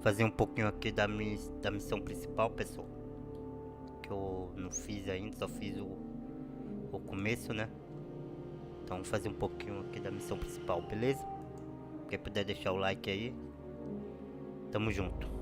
Fazer um pouquinho aqui da missão principal, pessoal. Que eu não fiz ainda, só fiz o começo, né? Então vamos fazer um pouquinho aqui da missão principal, beleza? Quem puder deixar o like aí, tamo junto.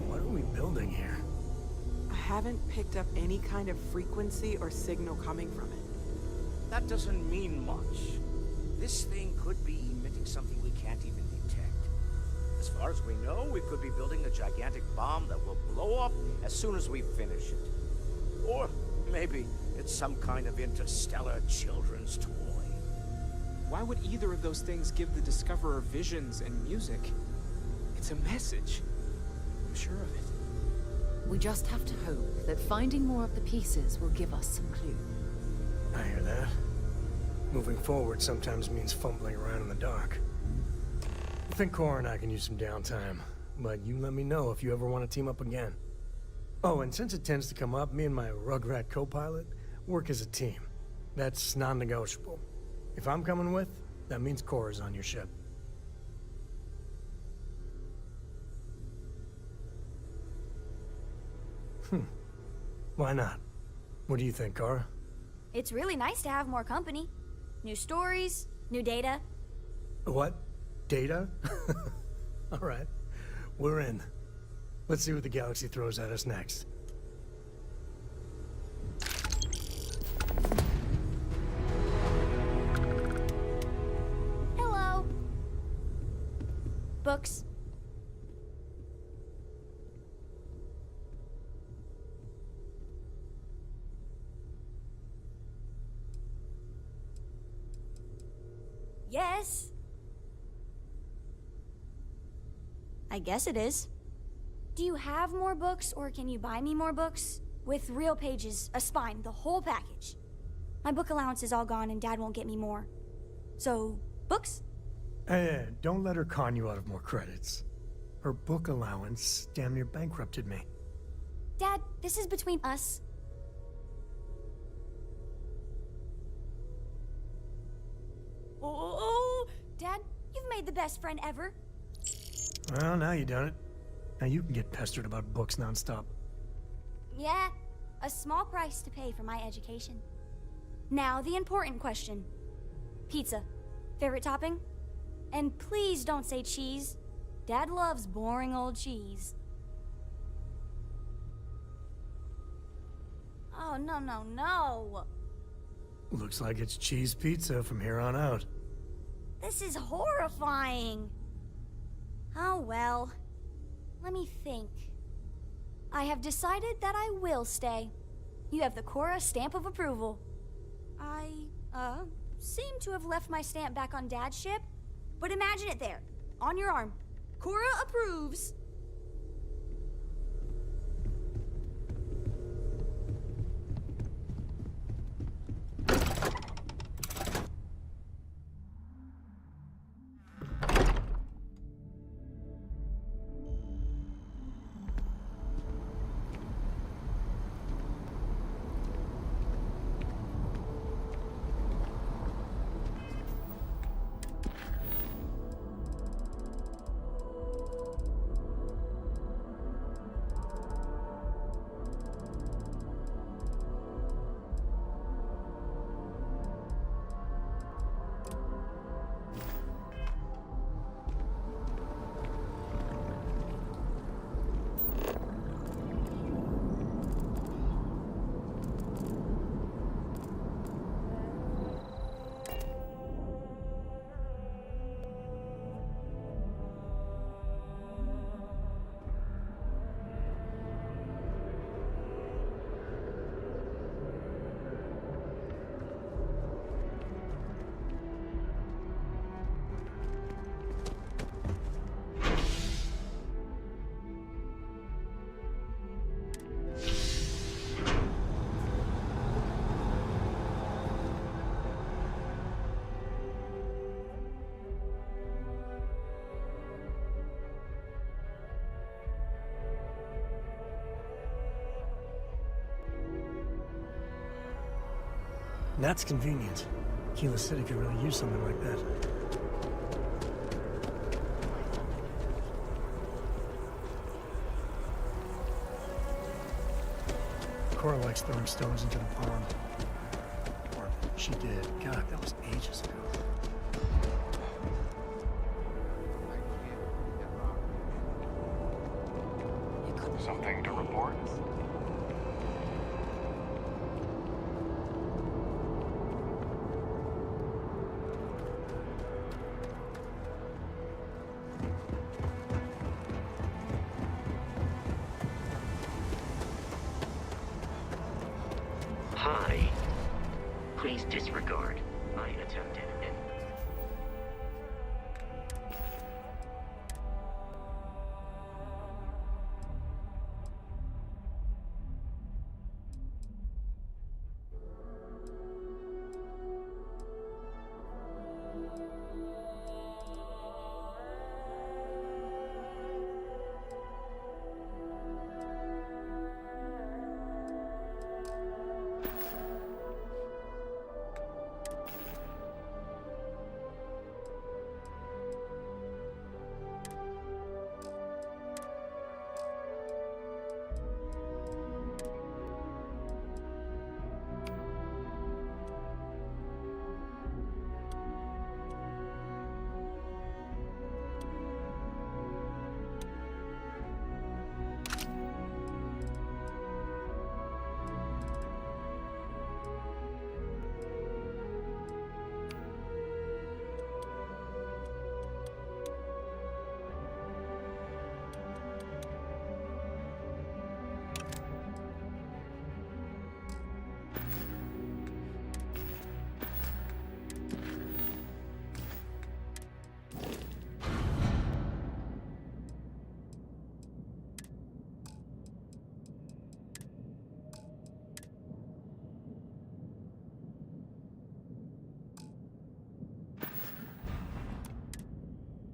What are we building here? I haven't picked up any kind of frequency or signal coming from it. That doesn't mean much. This thing could be emitting something we can't even detect. As far as we know, we could be building a gigantic bomb that will blow up as soon as we finish it. Or maybe it's some kind of interstellar children's toy. Why would either of those things give the Discoverer visions and music? It's a message. I'm sure of it. We just have to hope that finding more of the pieces will give us some clue. I hear that. Moving forward sometimes means fumbling around in the dark. I think Cora and I can use some downtime, but you let me know if you ever want to team up again. Oh, and since it tends to come up, me and my Rugrat co-pilot work as a team. That's non-negotiable. If I'm coming with, that means Cora's on your ship. Why not? What do you think, Cora? It's really nice to have more company. New stories, new data. What? Data? All right. We're in. Let's see what the galaxy throws at us next. Hello. Books. Yes. I guess it is. Do you have more books, or can you buy me more books? With real pages, a spine, the whole package. My book allowance is all gone and Dad won't get me more. So, books? Hey, don't let her con you out of more credits. Her book allowance damn near bankrupted me. Dad, this is between us. Oh, Dad, you've made the best friend ever. Well, now you done it. Now you can get pestered about books nonstop. Yeah, a small price to pay for my education. Now, the important question. Pizza. Favorite topping? And please don't say cheese. Dad loves boring old cheese. Oh, no, no, no. Looks like it's cheese pizza from here on out. This is horrifying. Oh, well. Let me think. I have decided that I will stay. You have the Cora stamp of approval. I, seem to have left my stamp back on Dad's ship, but imagine it there, on your arm. Cora approves. That's convenient. Kilo City could really use something like that. Cora likes throwing stones into the pond. Or she did. God, that was ages ago. Something to report? Hi. Please disregard. I attempted it.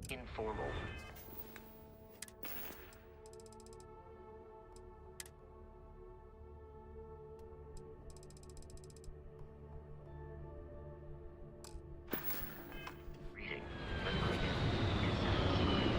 Informal. Reading. Memory Ram is satisfied.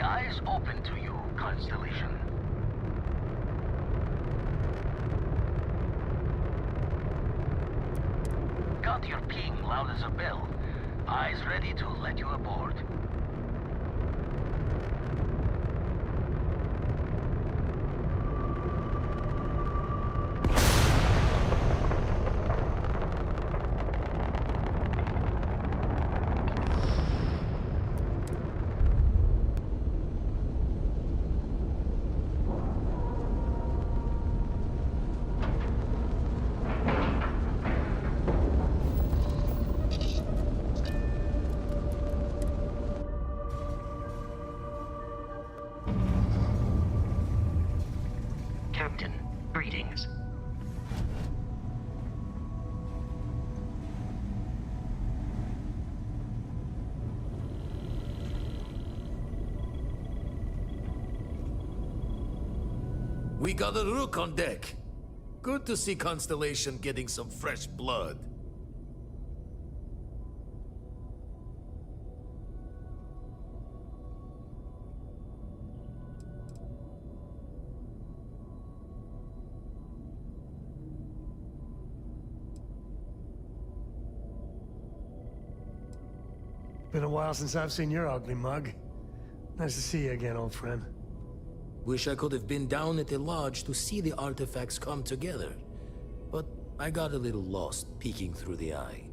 Eyes open to you, Constellation. Got your ping loud as a bell. Eyes ready to let you aboard. Captain, greetings. We got a rook on deck. Good to see Constellation getting some fresh blood. Been a while since I've seen your ugly mug. Nice to see you again, old friend. Wish I could have been down at the lodge to see the artifacts come together. But I got a little lost peeking through the eye.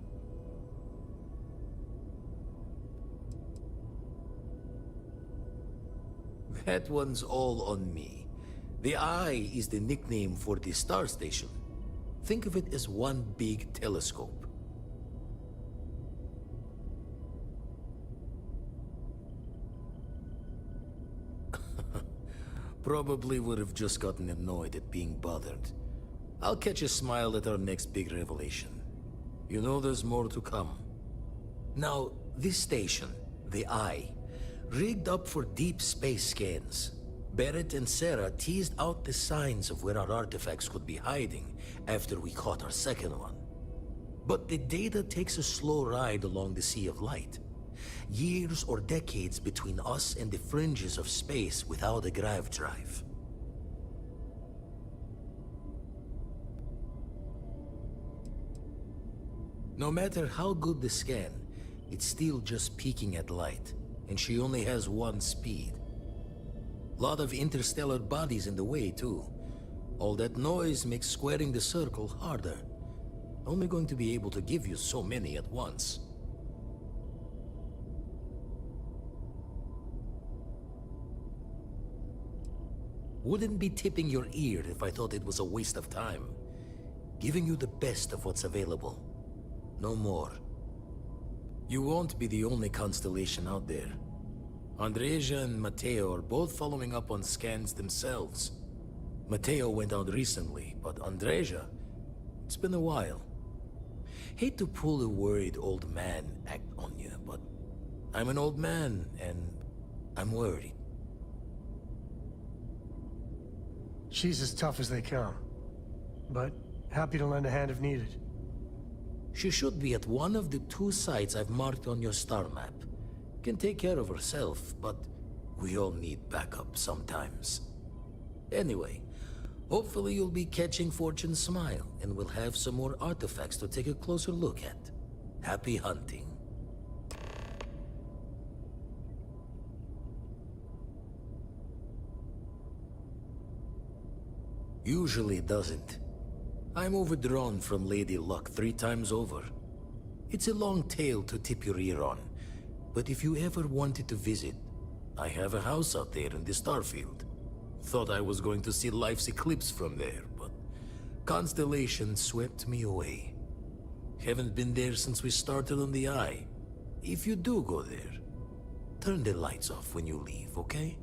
That one's all on me. The eye is the nickname for the star station. Think of it as one big telescope. Probably would have just gotten annoyed at being bothered. I'll catch a smile at our next big revelation. You know there's more to come. Now, this station, the Eye, rigged up for deep space scans. Barrett and Sarah teased out the signs of where our artifacts could be hiding after we caught our second one. But the data takes a slow ride along the Sea of Light. Years or decades between us and the fringes of space without a grav drive. No matter how good the scan, it's still just peeking at light, and she only has one speed. Lot of interstellar bodies in the way, too. All that noise makes squaring the circle harder. Only going to be able to give you so many at once. Wouldn't be tipping your ear if I thought it was a waste of time. Giving you the best of what's available. No more. You won't be the only constellation out there. Andreja and Matteo are both following up on scans themselves. Matteo went out recently, but Andreja, it's been a while. Hate to pull a worried old man act on you, but I'm an old man, and I'm worried. She's as tough as they come. But happy to lend a hand if needed. She should be at one of the 2 sites I've marked on your star map. Can take care of herself, but we all need backup sometimes. Anyway, hopefully you'll be catching Fortune's smile, and we'll have some more artifacts to take a closer look at. Happy hunting. Usually doesn't. I'm overdrawn from Lady Luck 3 times over. It's a long tale to tip your ear on, but if you ever wanted to visit, I have a house out there in the Starfield. Thought I was going to see life's eclipse from there, but Constellation swept me away. Haven't been there since we started on the Eye. If you do go there, turn the lights off when you leave, okay?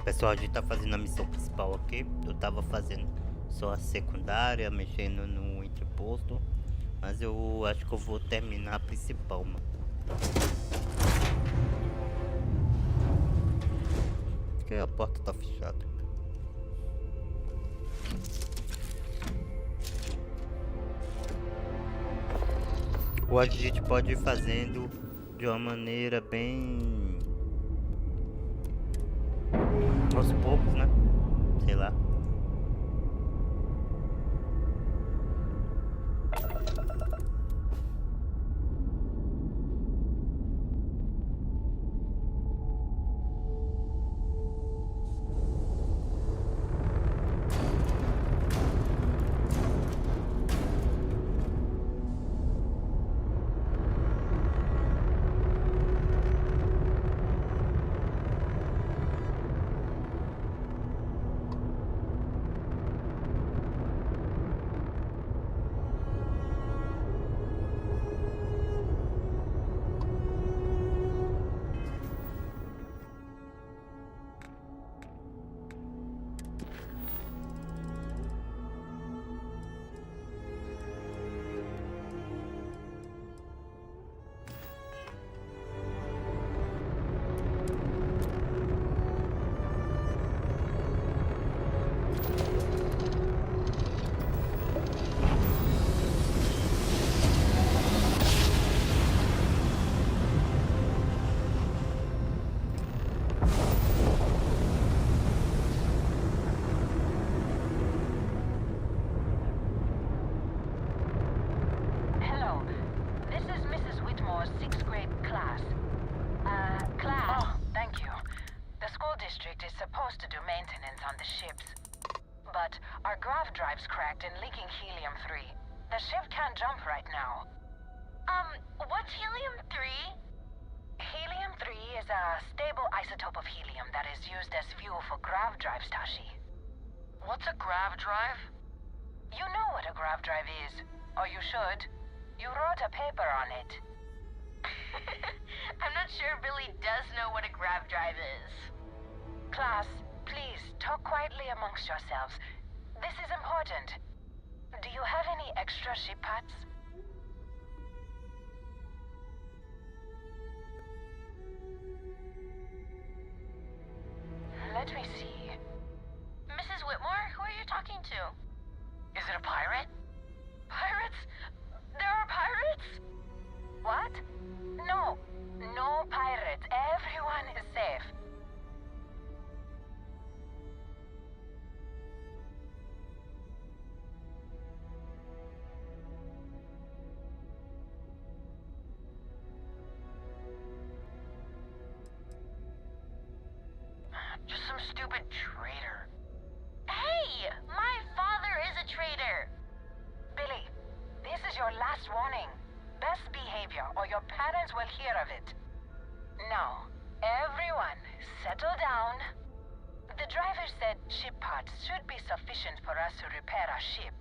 Pessoal, a gente tá fazendo a missão principal aqui. Eu tava fazendo só a secundária, mexendo no entreposto. Mas eu acho que eu vou terminar a principal, mano. Porque a porta tá fechada. Hoje a gente pode ir fazendo de uma maneira bem... aos poucos, né? Sei lá. What's helium-3? Helium-3 is a stable isotope of helium that is used as fuel for grav drives, Tashi. What's a grav drive? You know what a grav drive is, or you should. You wrote a paper on it. I'm not sure Billy does know what a grav drive is. Class, please talk quietly amongst yourselves. This is important. Do you have any extra ship parts? Let me see. Mrs. Whitmore, who are you talking to? Is it a pirate? Pirates? There are pirates? What? No. No pirates. Everyone is safe. Just some stupid traitor. Hey! My father is a traitor! Billy, this is your last warning. Best behavior, or your parents will hear of it. Now, everyone, settle down. The driver said ship parts should be sufficient for us to repair our ship.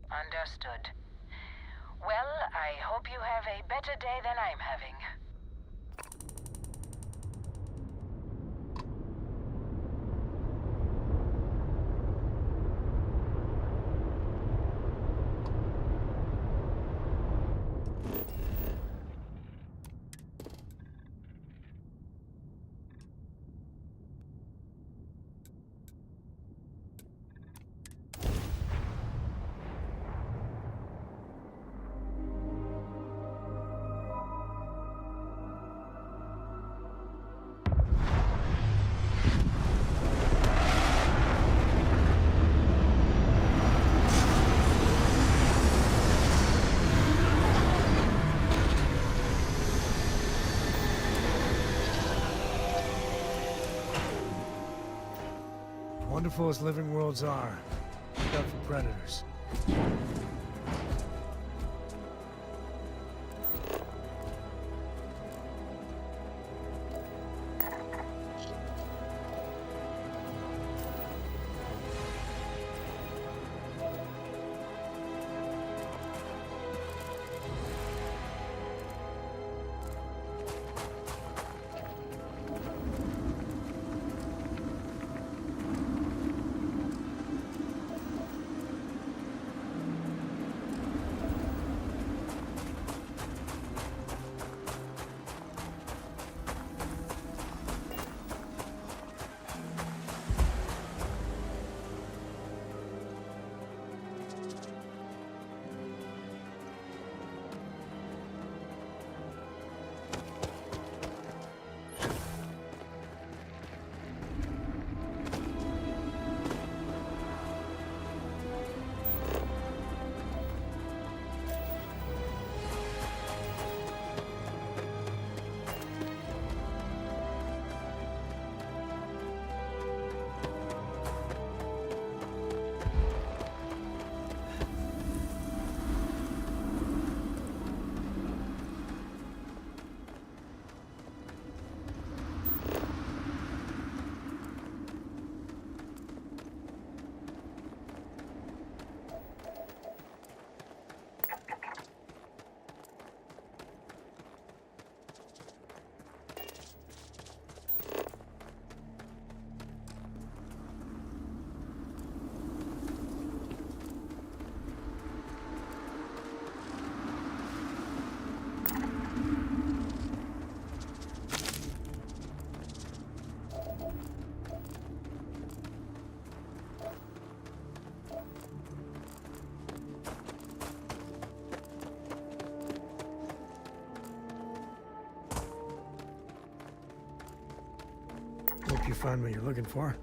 Understood. Well, I hope you have a better day than I'm having. Wonderful as living worlds are, look out for predators. you find what you're looking for?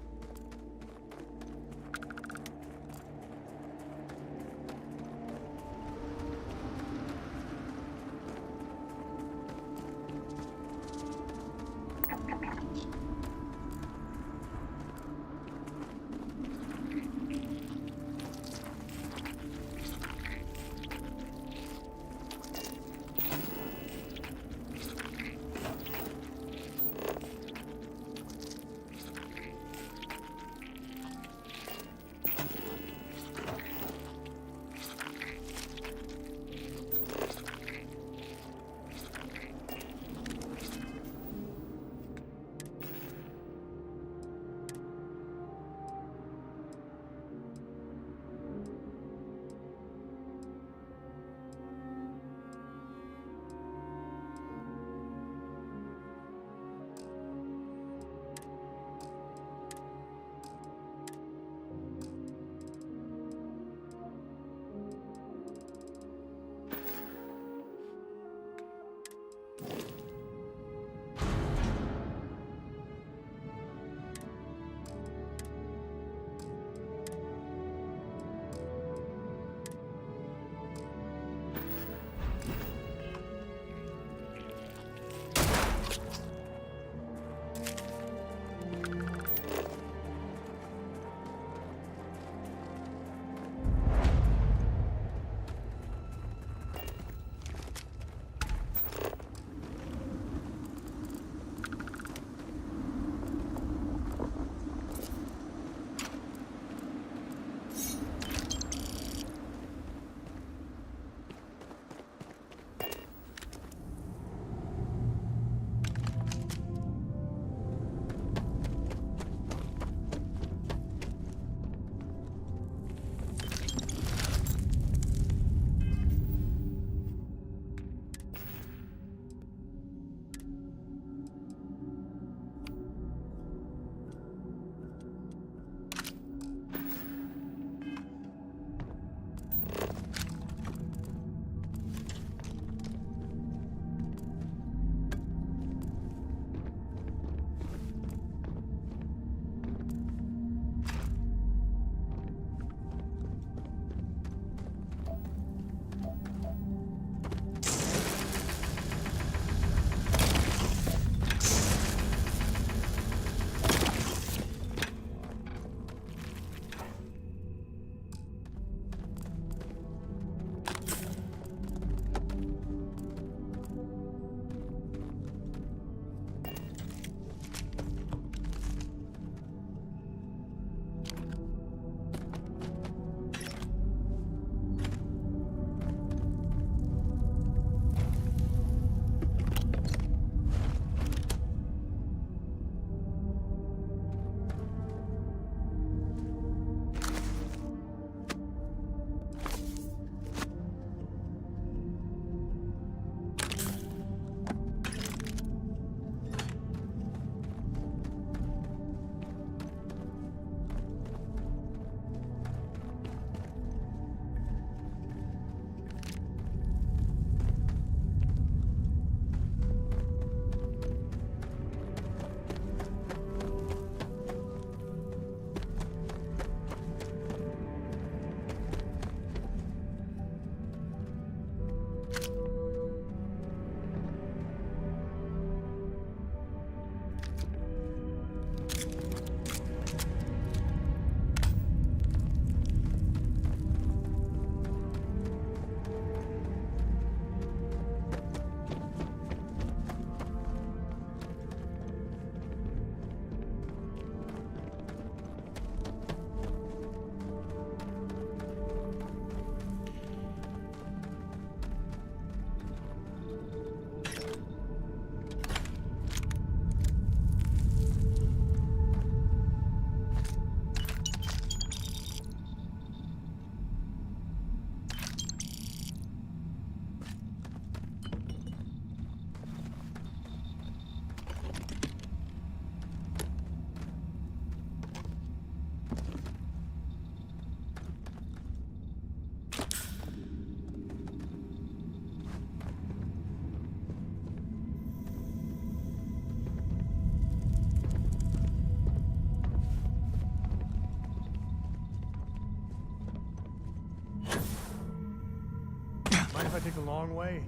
the long way?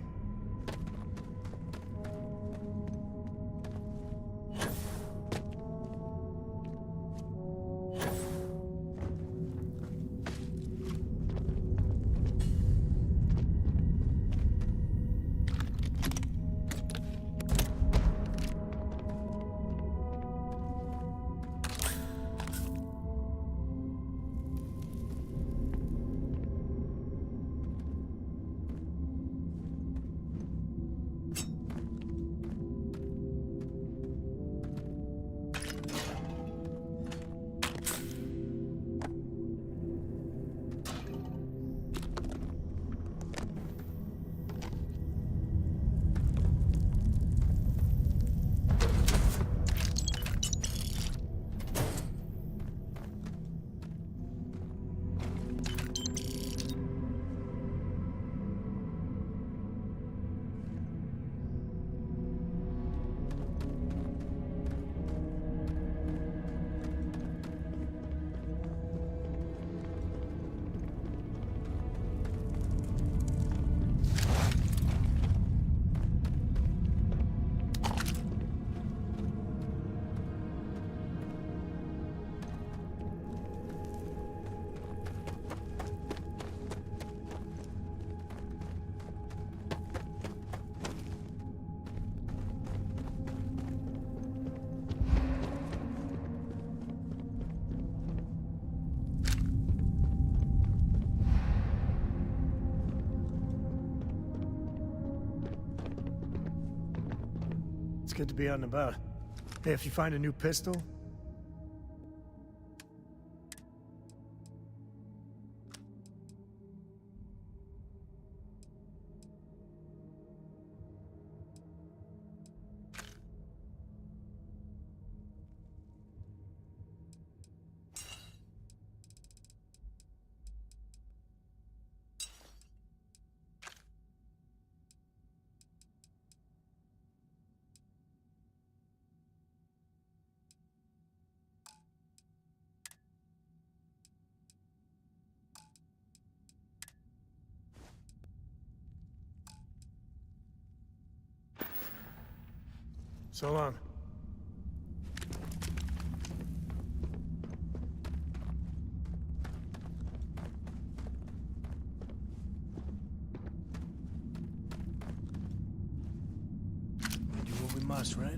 It's good to be out and about. Hey, if you find a new pistol, so long. We do what we must, right?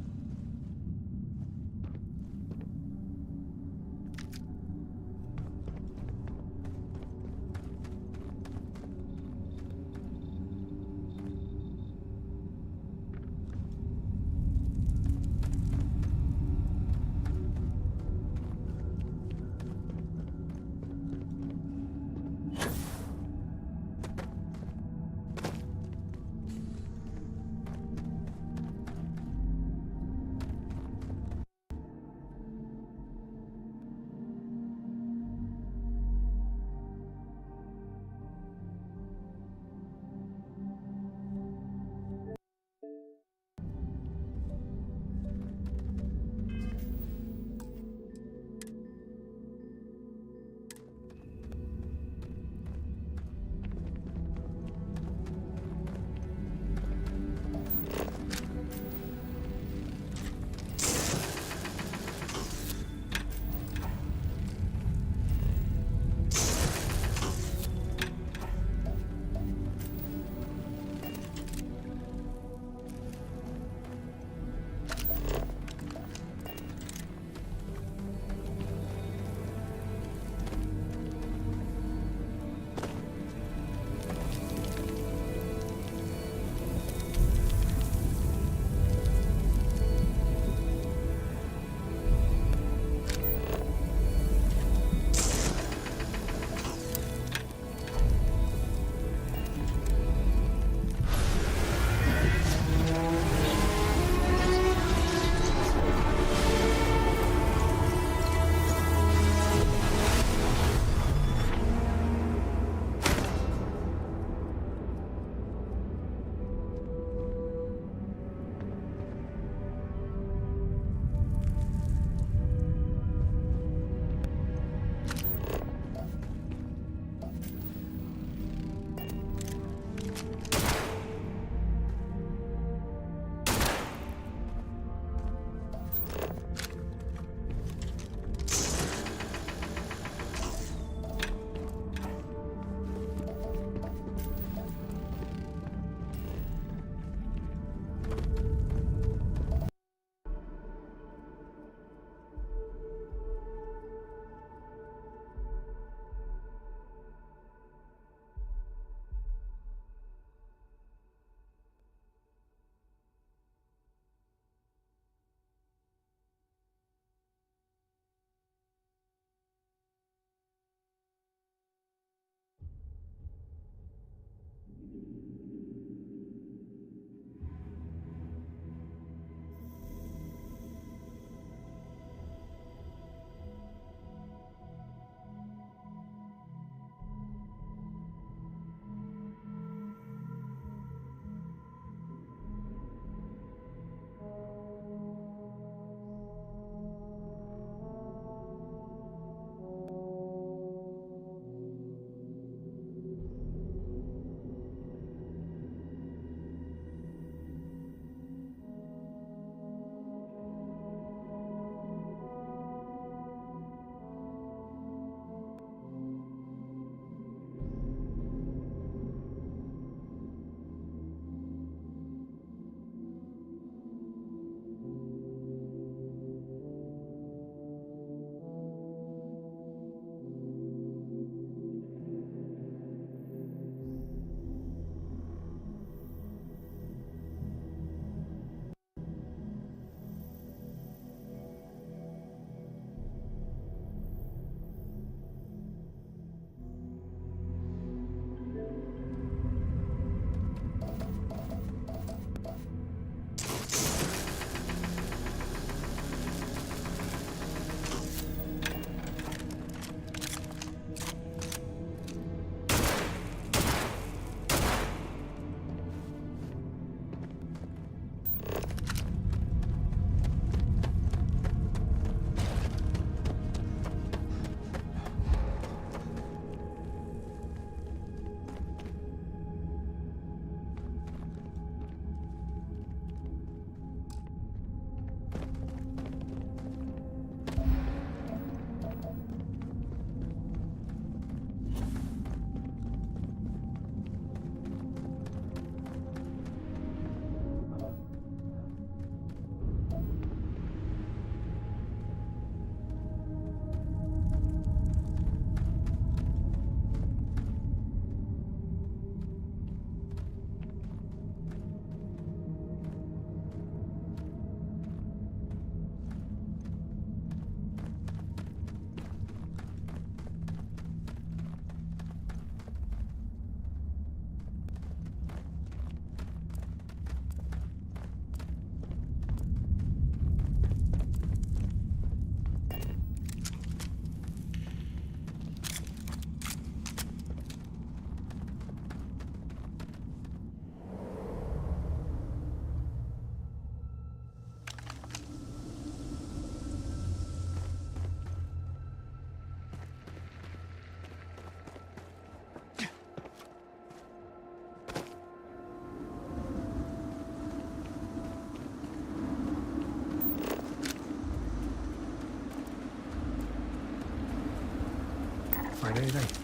find anything?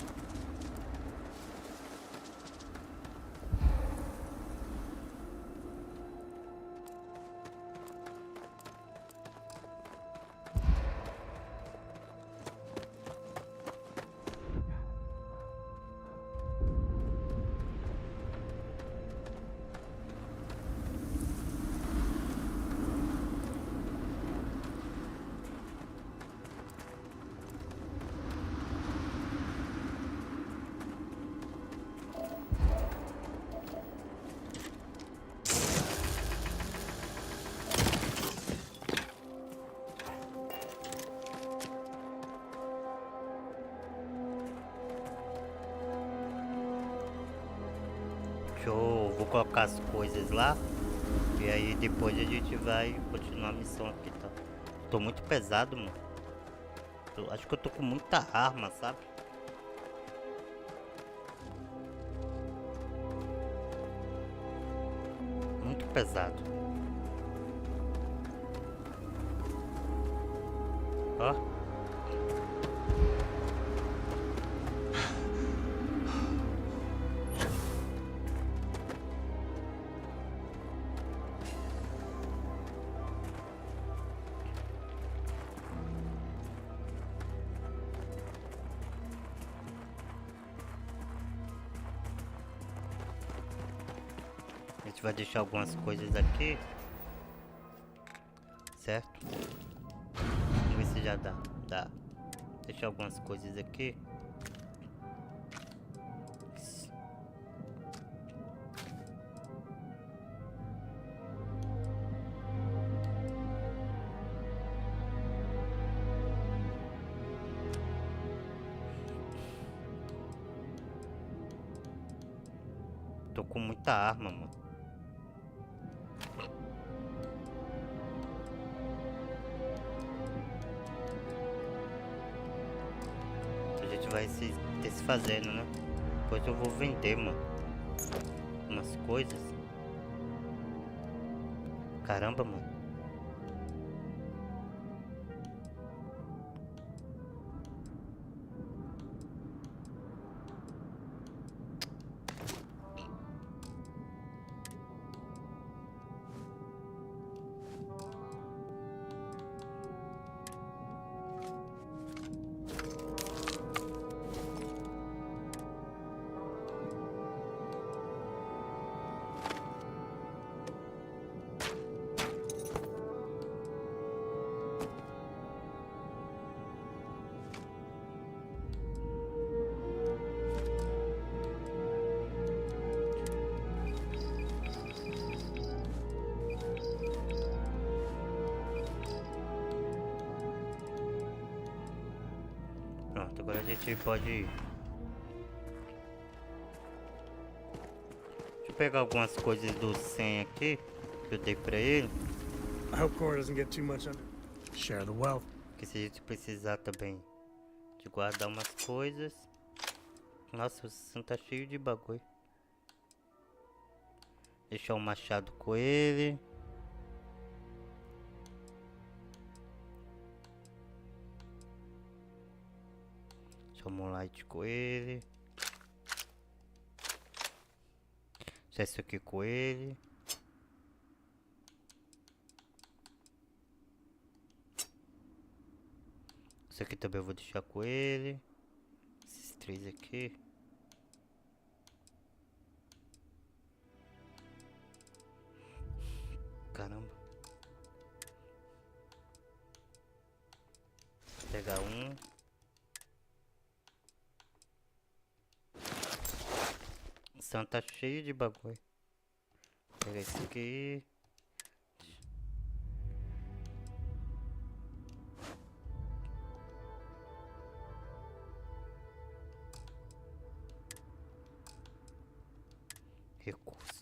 Vou colocar as coisas lá. E aí depois a gente vai continuar a missão aqui, tá? Tô muito pesado, mano. Acho que eu tô com muita arma, sabe? Muito pesado. Ó. A gente vai deixar algumas coisas aqui, certo? Vamos ver se já dá. Deixar algumas coisas aqui. Tô com muita arma, mano. Vai se desfazendo, né? Depois eu vou vender, mano, umas coisas. Caramba, mano. Pronto, agora a gente pode... Deixa eu pegar algumas coisas do 100 aqui, que eu dei pra ele. I hope Cora doesn't get too much under. Share the wealth. Porque se a gente precisar também de guardar umas coisas... Nossa, o Sam tá cheio de bagulho. Deixar o machado com ele. Deixar o moonlight com ele. Deixar isso aqui com ele. Isso aqui também eu vou deixar com ele. Esses três aqui. Caramba. Vou pegar um. O Sam tá cheio de bagulho. Vou pegar esse aqui. Recurso.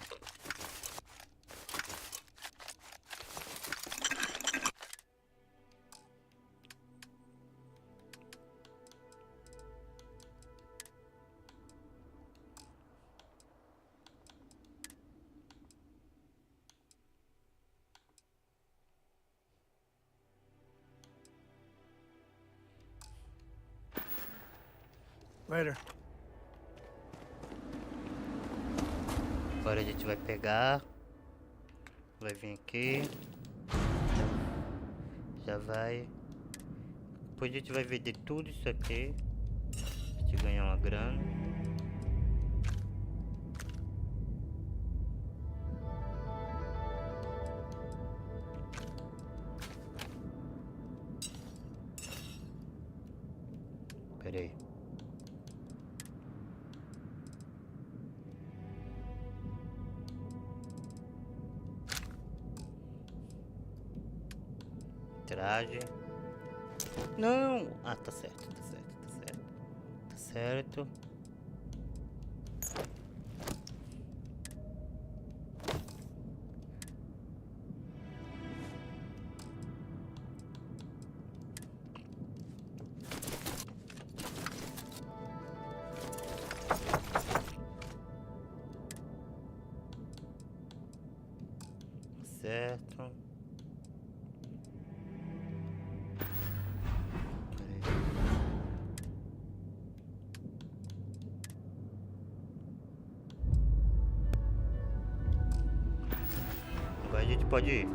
Later. Agora a gente vai pegar. Vai vir aqui. Já vai. Depois a gente vai vender tudo isso aqui. A gente ganhar uma grana. Pera aí. Traje. Não! Ah, tá certo, tá certo, tá certo. Tá certo. Certo. Agora a gente pode ir.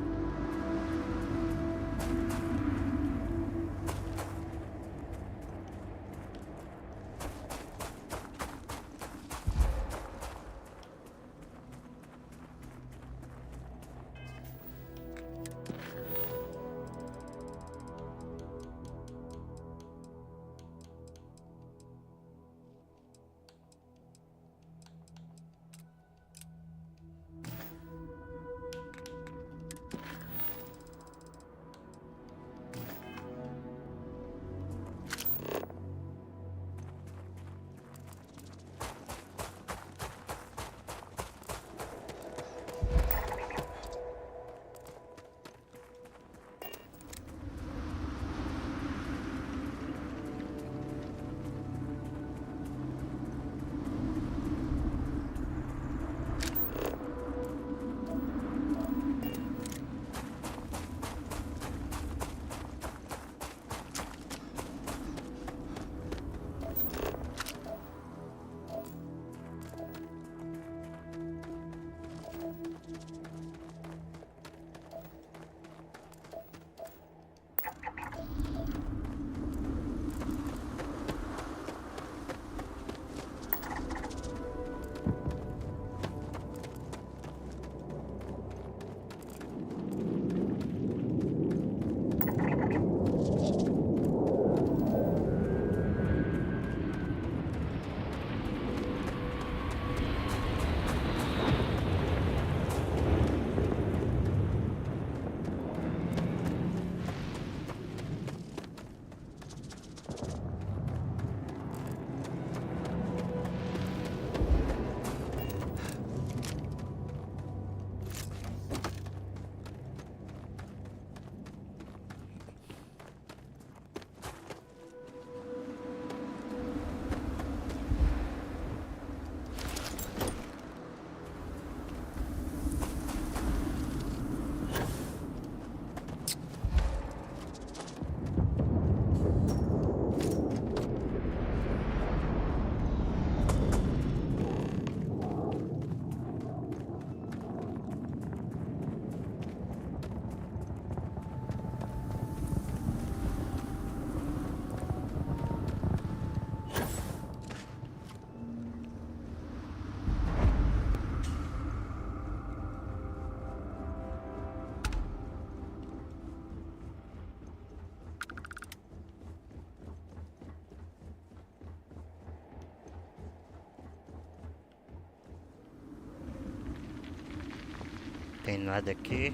Tem nada aqui.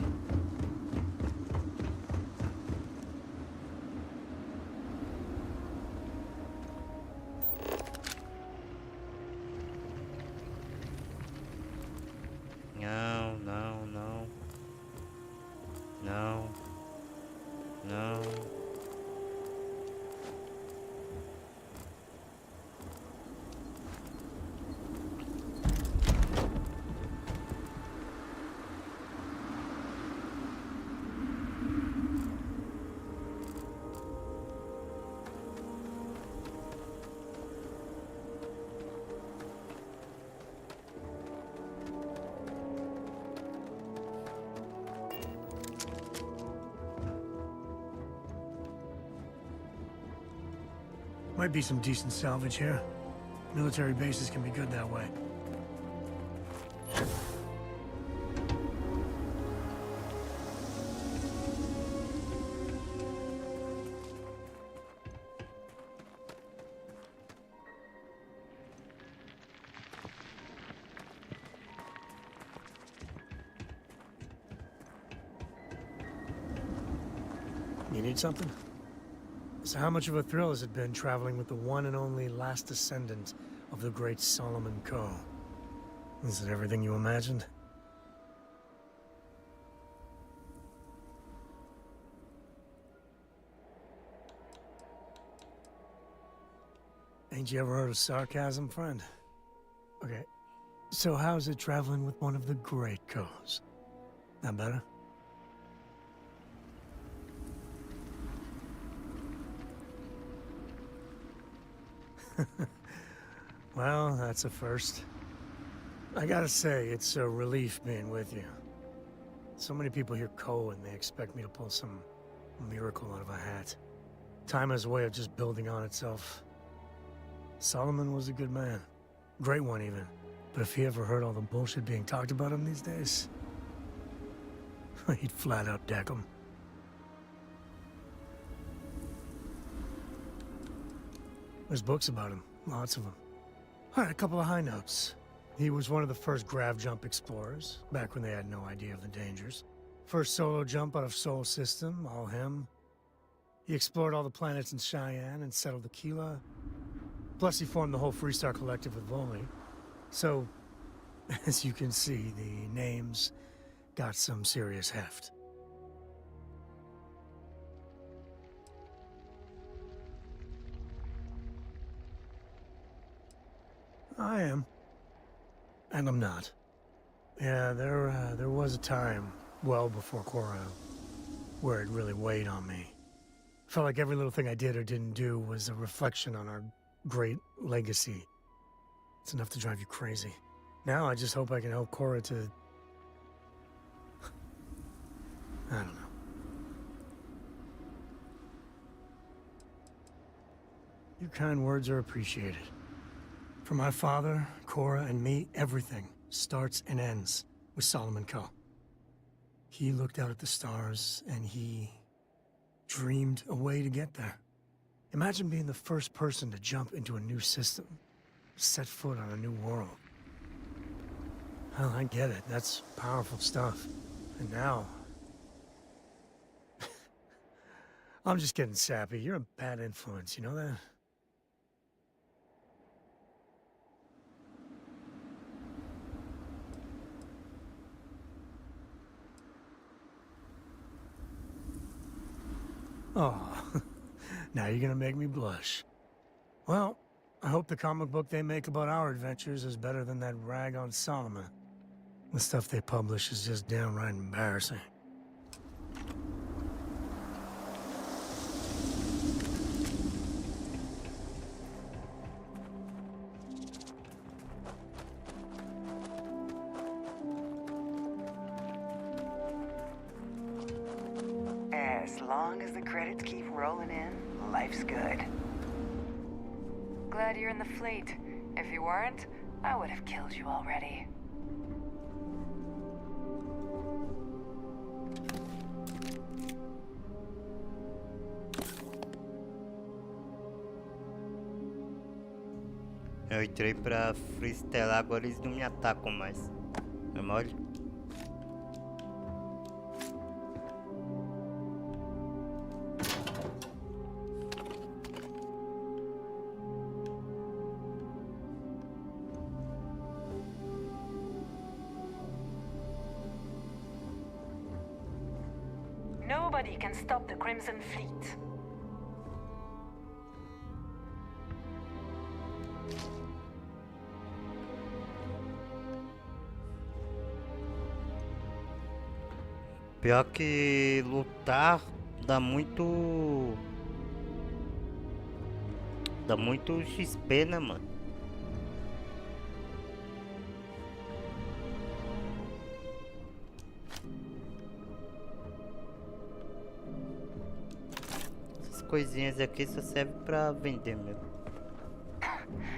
Não, não, não. Não. Não. Might be some decent salvage here. Military bases can be good that way. You need something? So how much of a thrill has it been traveling with the one and only last descendant of the great Solomon Coe? Is it everything you imagined? Ain't you ever heard of sarcasm, friend? Okay, so how's it traveling with one of the great Coes? That better? Well, that's a first. I gotta say, it's a relief being with you. So many people hear Coe and they expect me to pull some miracle out of a hat. Time has a way of just building on itself. Solomon was a good man. Great one, even. But if he ever heard all the bullshit being talked about him these days, he'd flat out deck him. There's books about him, lots of them. All right, a couple of high notes. He was one of the first grav jump explorers, back when they had no idea of the dangers. First solo jump out of Sol System, all him. He explored all the planets in Cheyenne and settled the Keela. Plus he formed the whole Freestar Collective with Volney. So, as you can see, the name's got some serious heft. I am. And I'm not. Yeah, there was a time, well before Cora, where it really weighed on me. Felt like every little thing I did or didn't do was a reflection on our great legacy. It's enough to drive you crazy. Now I just hope I can help Cora to... I don't know. Your kind words are appreciated. For my father, Cora, and me, everything starts and ends with Solomon Coe. He looked out at the stars, and he dreamed a way to get there. Imagine being the first person to jump into a new system, set foot on a new world. Well, I get it. That's powerful stuff. And now... I'm just getting sappy. You're a bad influence, you know that? Oh, now you're gonna make me blush. Well, I hope the comic book they make about our adventures is better than that rag on Solomon. The stuff they publish is just downright embarrassing. As long as the credits keep rolling in, life's good. Glad you're in the fleet. If you weren't, I would have killed you already. Eu entrei pra freestylar, agora eles não me atacam mais. É mole? Nobody can stop the Crimson Fleet. Pior que lutar dá muito XP, né, mano? Essas coisinhas aqui só serve pra vender mesmo.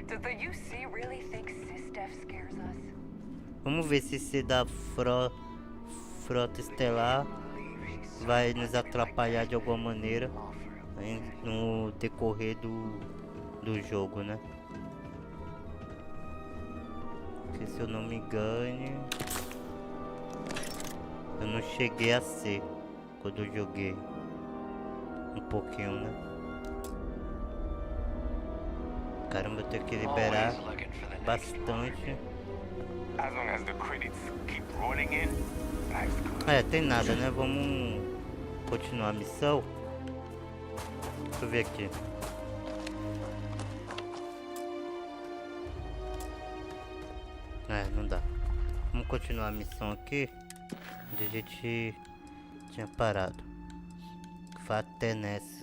Does the UC really think sys-def scares us? Vamos ver se esse da frota estelar vai nos atrapalhar de alguma maneira no decorrer do jogo, né? Porque se eu não me engane, eu não cheguei a ser quando eu joguei um pouquinho, né? Caramba, eu tenho que liberar bastante. Tem nada, né? Vamos continuar a missão. Deixa eu ver aqui. Não dá. Vamos continuar a missão aqui onde a gente tinha parado. Que foi até nessas.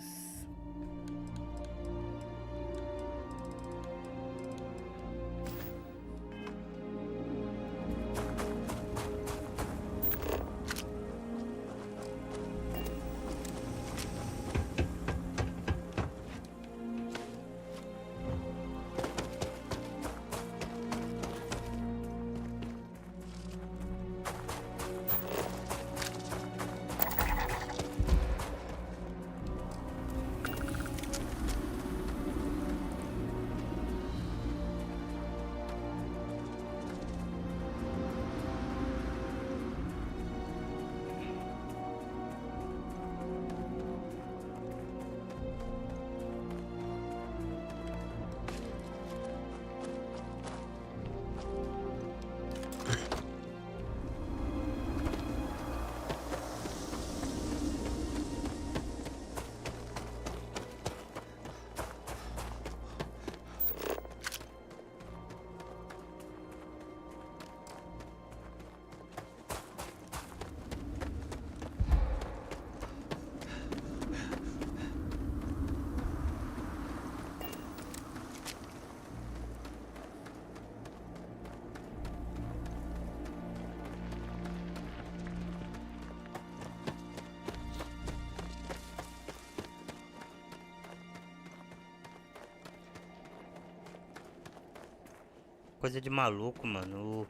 Coisa de maluco, mano.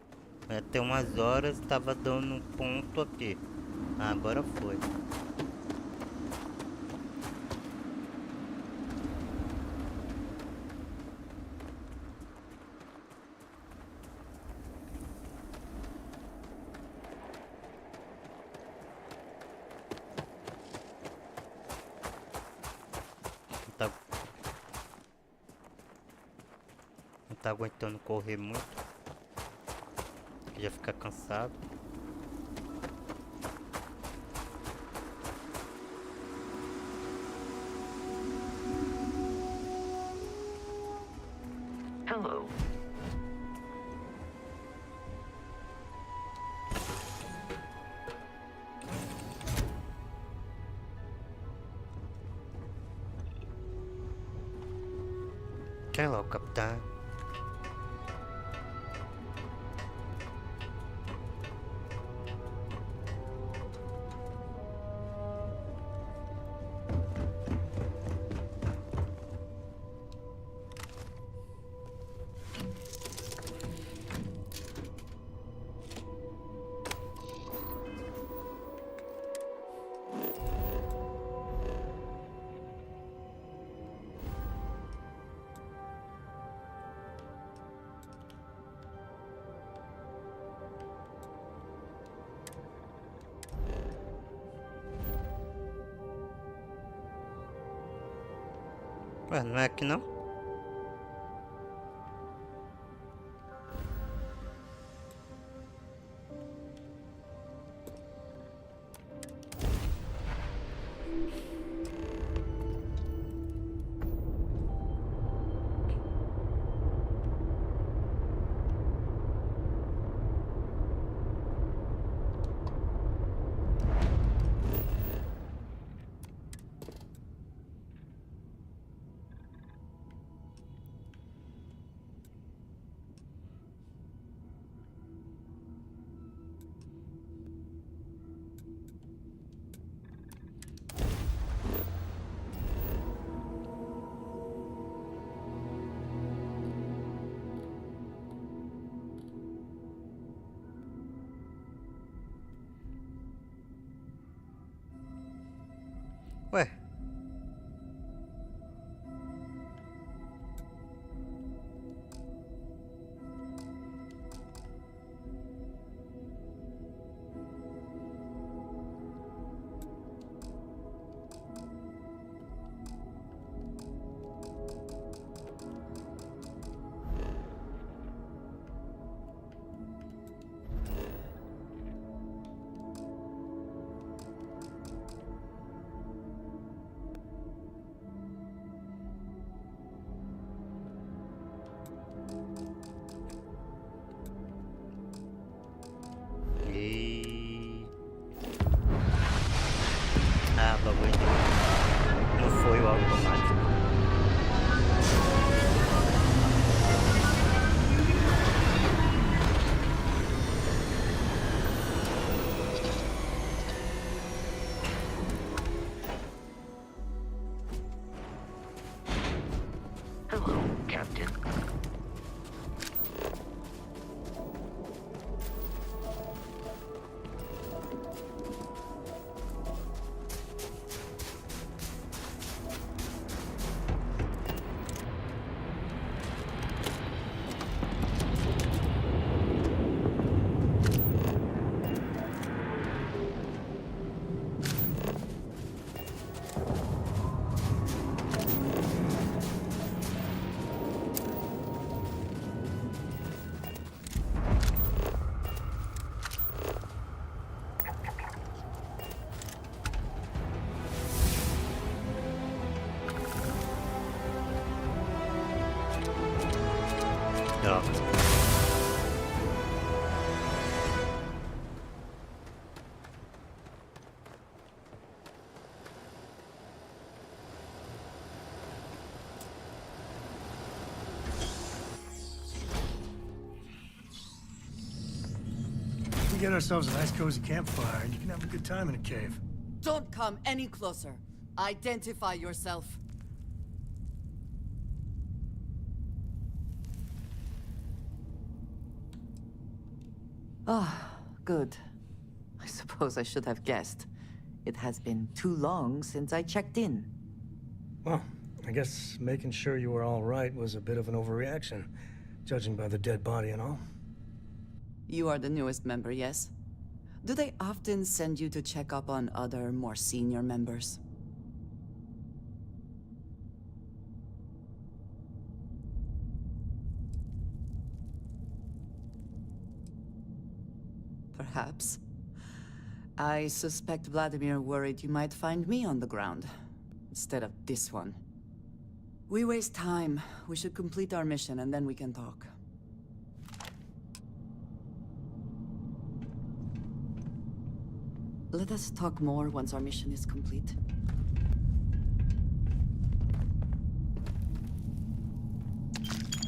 Até umas horas tava dando um ponto aqui. Agora foi. Tá aguentando correr muito, já fica cansado. Hello. Hello, capitão. Ué, não é aqui não? Ué. Ah, bagulho. Não foi o automático. Hello, Captain. We get ourselves a nice cozy campfire, and you can have a good time in a cave. Don't come any closer. Identify yourself. Ah, good. I suppose I should have guessed. It has been too long since I checked in. Well, I guess making sure you were all right was a bit of an overreaction, judging by the dead body and all. You are the newest member, yes? Do they often send you to check up on other, more senior members? Perhaps. I suspect Vladimir worried you might find me on the ground, instead of this one. We waste time. We should complete our mission and then we can talk. Let us talk more once our mission is complete.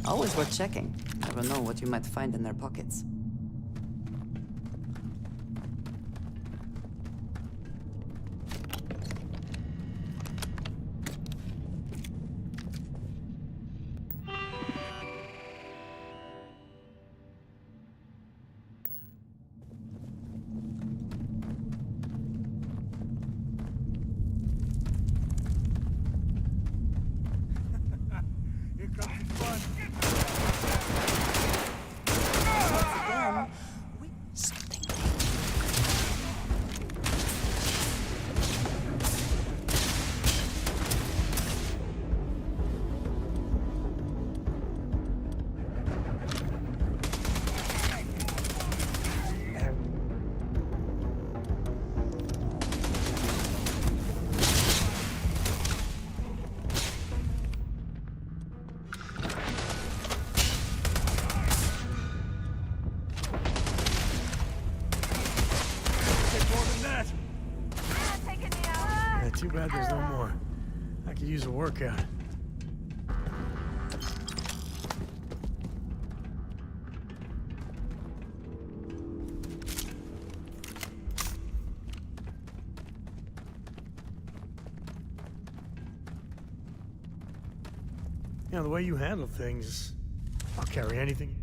Always worth checking. Never know what you might find in their pockets. Too bad there's no more. I could use a workout. You know, the way you handle things, I'll carry anything.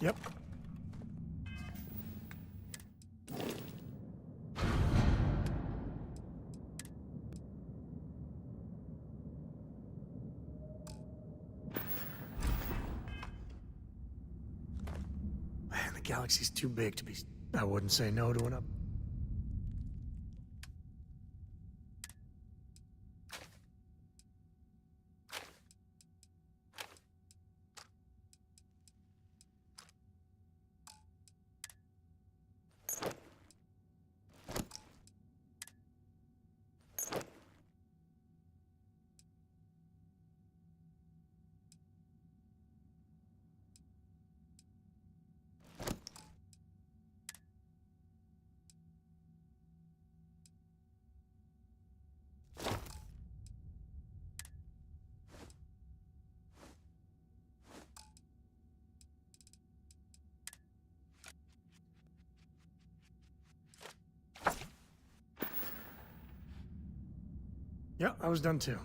Yep. galaxy's too big to be... I wouldn't say no to an up... Yeah, I was done too.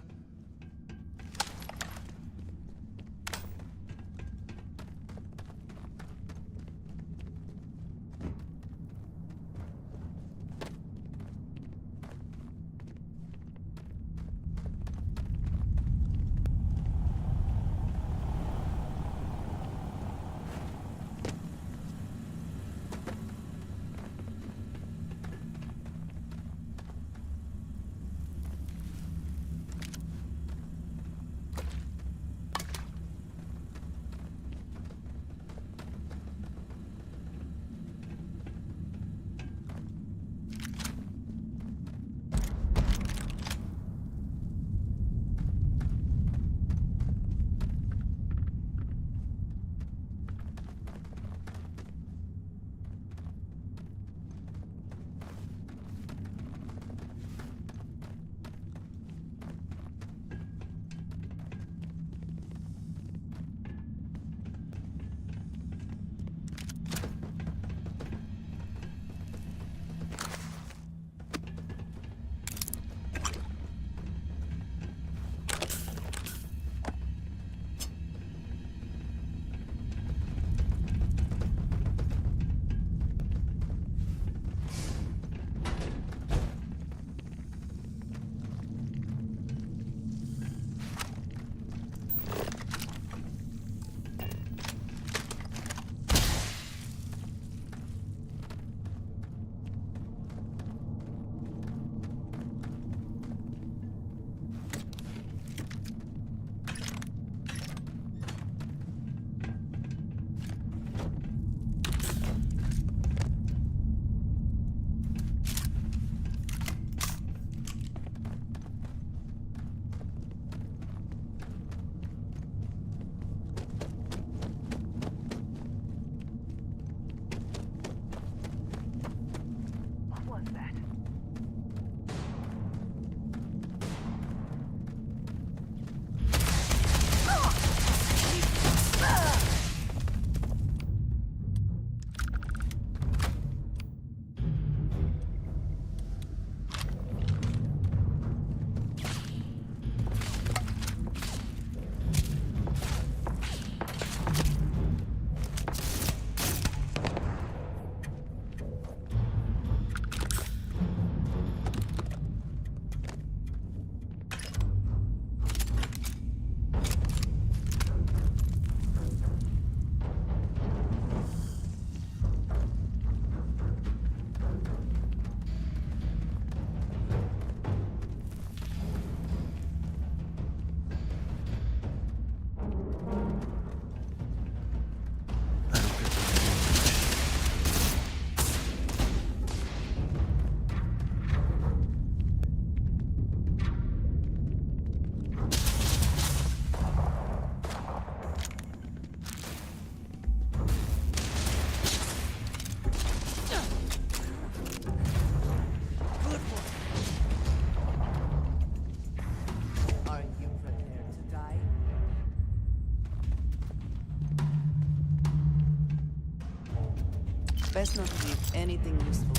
Best not to leave anything useful.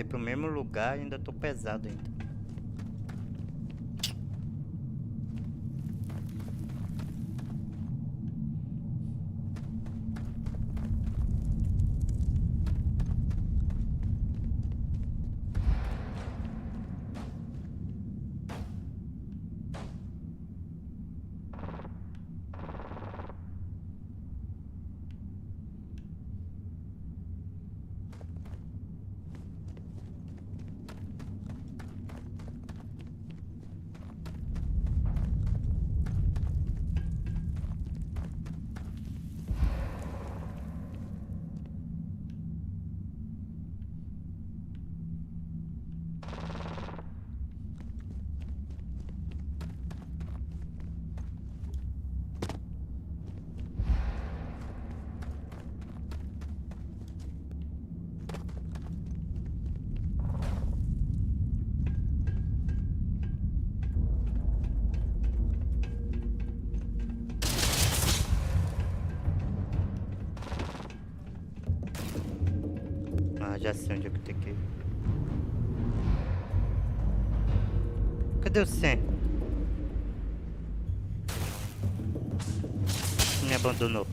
Voltei pro mesmo lugar e ainda tô pesado ainda. Ah, já sei onde é que tem que ir. Cadê o Sam? Me abandonou.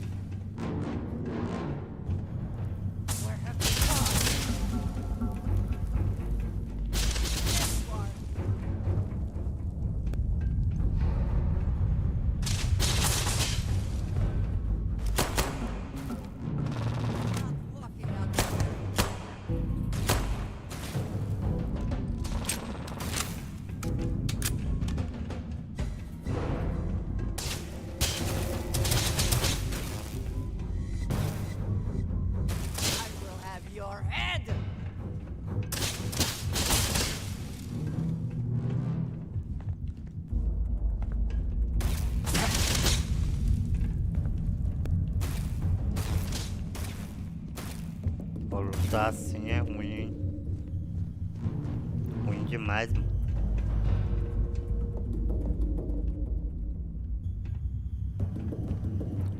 Lutar assim é ruim, hein? Ruim demais, mano.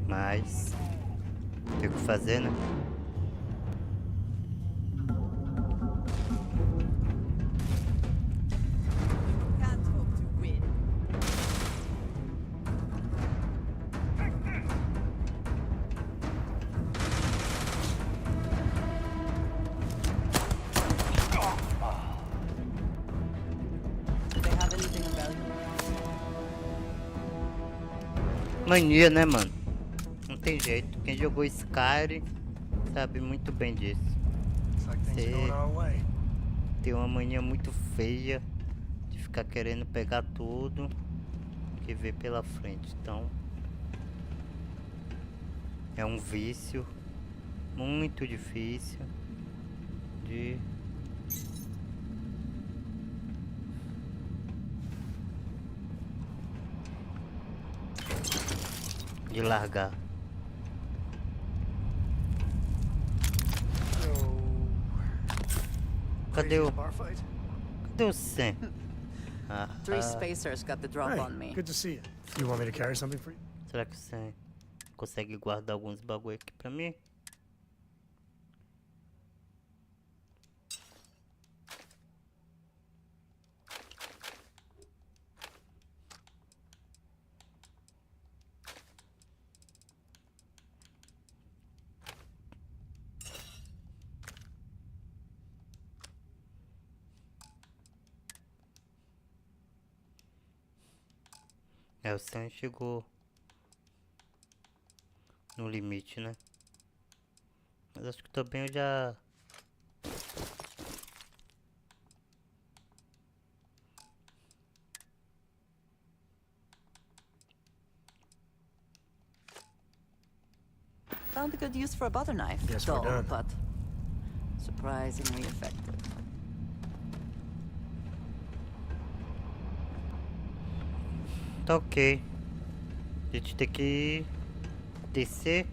Mas tem o que fazer, né? Mania, né, mano? Não tem jeito. Quem jogou Skyrim sabe muito bem disso. Você tem uma mania muito feia de ficar querendo pegar tudo que vê pela frente. Então é um vício muito difícil de largar. Cadê o Sam? Three spacers got the drop on me. Good to see you. You want me to carry something for you? Será que o Sam consegue guardar alguns bagulho aqui pra mim? É, o Sam chegou no limite, né? Mas acho que também eu já... Found a good use for a butter knife. Yes, we're done. But surprisingly effective. Tá ok. A gente tem que descer.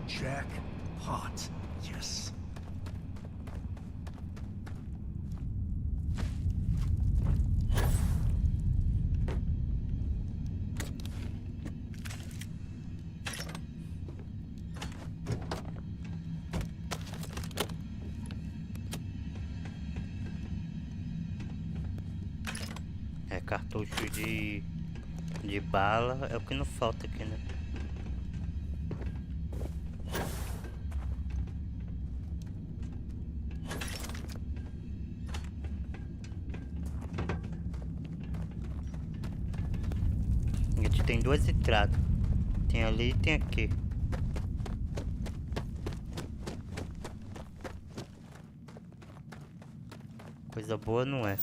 Jackpot. Yes. cartucho de bala é o que não falta aqui, né? A gente tem duas entradas. Tem ali e tem aqui. Coisa boa não é.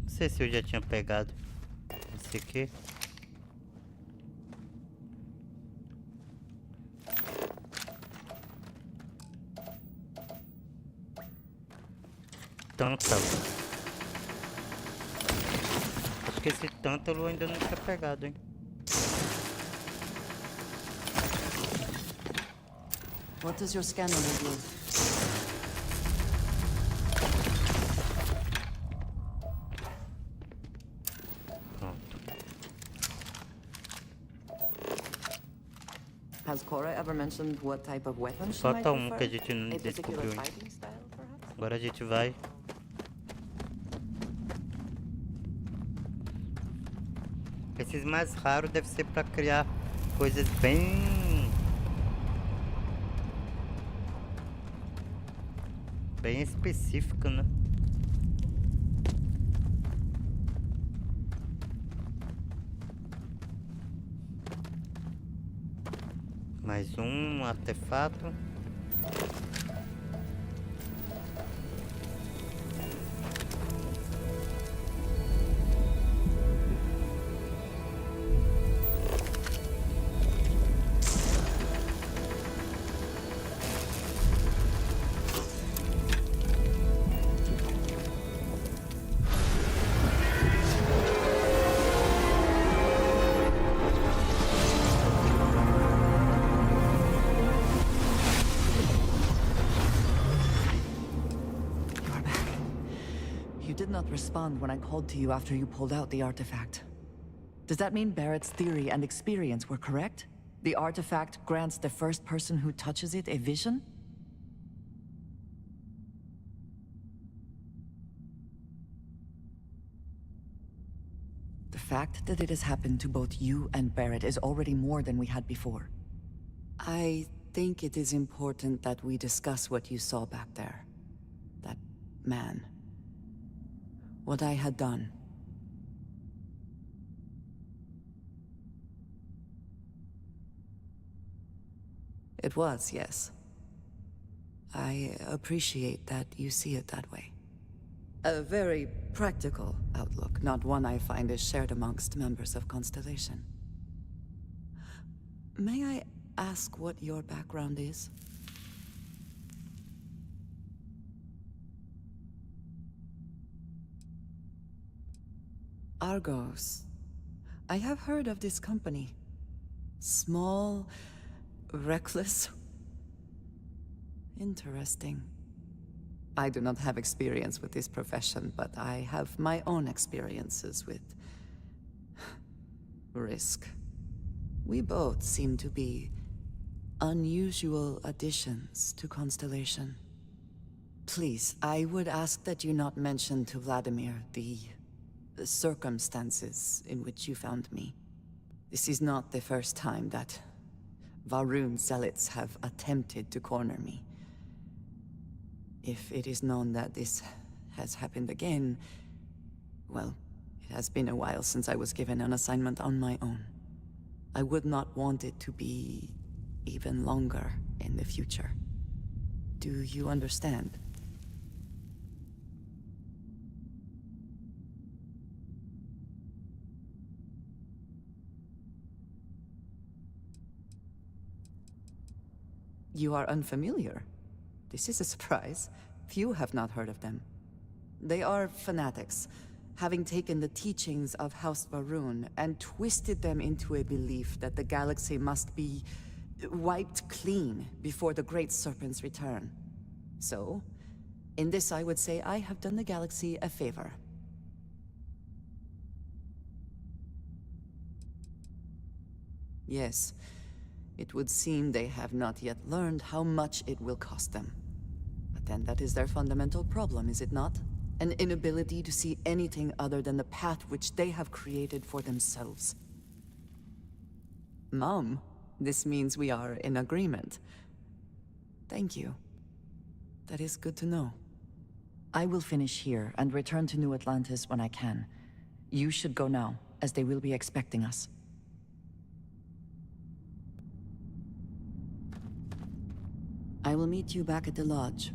Não sei se eu já tinha pegado esse aqui. Tântalo. Acho que esse tântalo eu ainda não tinha pegado, hein? What does your scanner reveal? Has Cora ever mentioned what type of weapon she might Falta prefer? que a gente não A particular descobriu. fighting style, perhaps? Agora a gente vai. Esses mais raros deve ser para criar coisas bem específicas, né? Mais um artefato. You did not respond when I called to you after you pulled out the artifact. Does that mean Barrett's theory and experience were correct? The artifact grants the first person who touches it a vision? The fact that it has happened to both you and Barrett is already more than we had before. I think it is important that we discuss what you saw back there. That man. What I had done. It was, yes. I appreciate that you see it that way. A very practical outlook, not one I find is shared amongst members of Constellation. May I ask what your background is? Argos. I have heard of this company. Small, reckless. Interesting. I do not have experience with this profession, but I have my own experiences with risk. We both seem to be unusual additions to Constellation. Please, I would ask that you not mention to Vladimir the circumstances in which you found me. This is not the first time that Varun zealots have attempted to corner me. If it is known that this has happened again, well, it has been a while since I was given an assignment on my own. I would not want it to be even longer in the future. Do you understand? You are unfamiliar. This is a surprise. Few have not heard of them. They are fanatics, having taken the teachings of House Varun and twisted them into a belief that the galaxy must be wiped clean before the Great Serpent's return. So, in this I would say I have done the galaxy a favor. Yes. It would seem they have not yet learned how much it will cost them. But then that is their fundamental problem, is it not? An inability to see anything other than the path which they have created for themselves. Mom, this means we are in agreement. Thank you. That is good to know. I will finish here and return to New Atlantis when I can. You should go now, as they will be expecting us. I will meet you back at the lodge.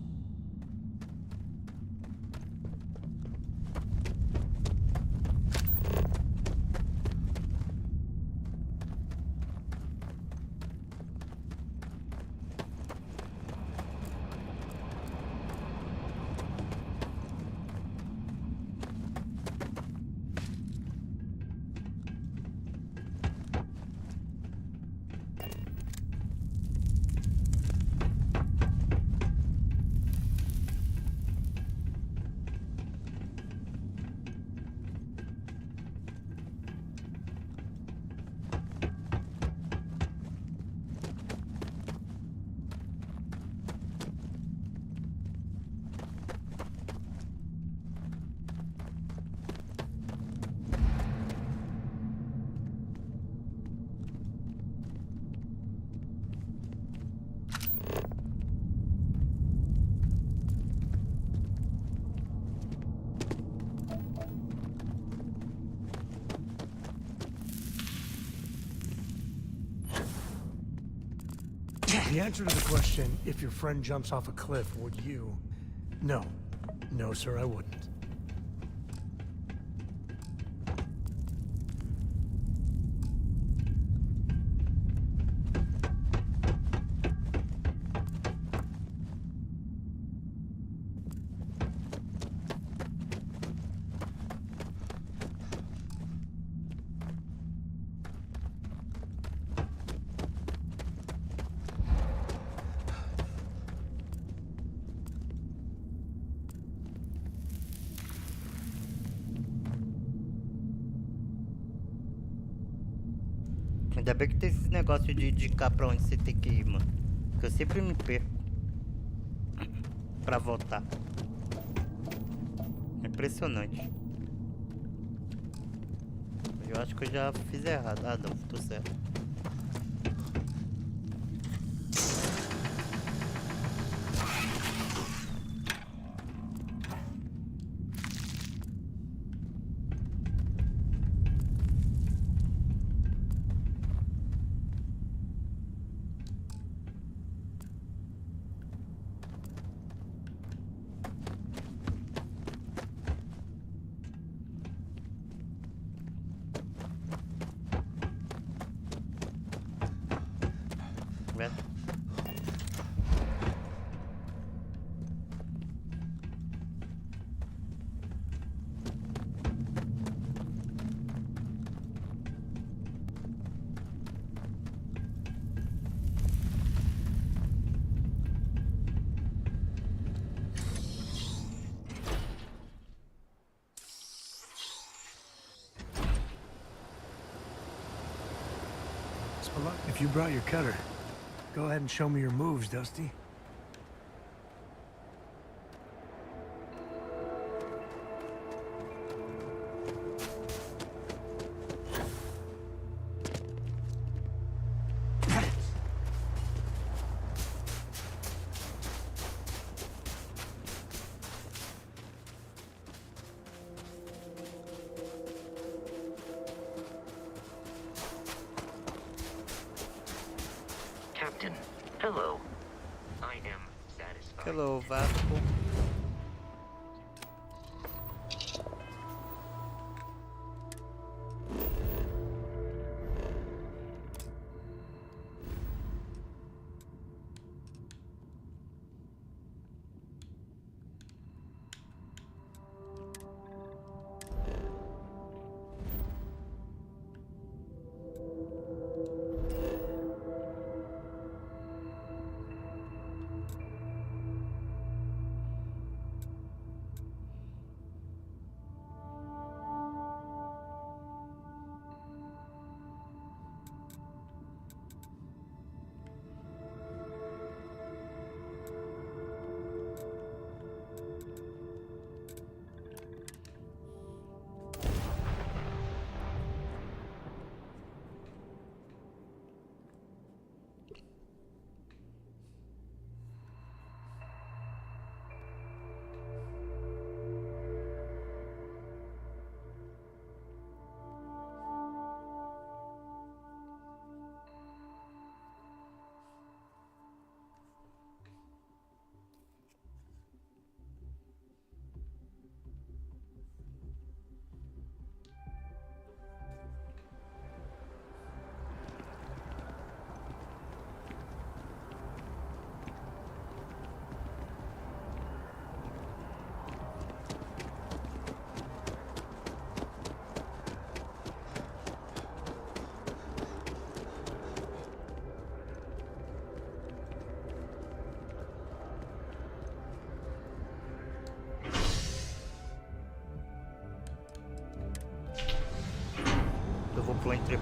The answer to the question, if your friend jumps off a cliff, would you? No. No, sir, I wouldn't. Ainda bem que tem esses negócios de indicar pra onde você tem que ir, mano. Porque eu sempre me perco pra voltar. É impressionante. Eu acho que eu já fiz errado. Ah, não, tô certo. If you brought your cutter, go ahead and show me your moves, Dusty. Captain, hello. I am satisfied. Hello, Vasco.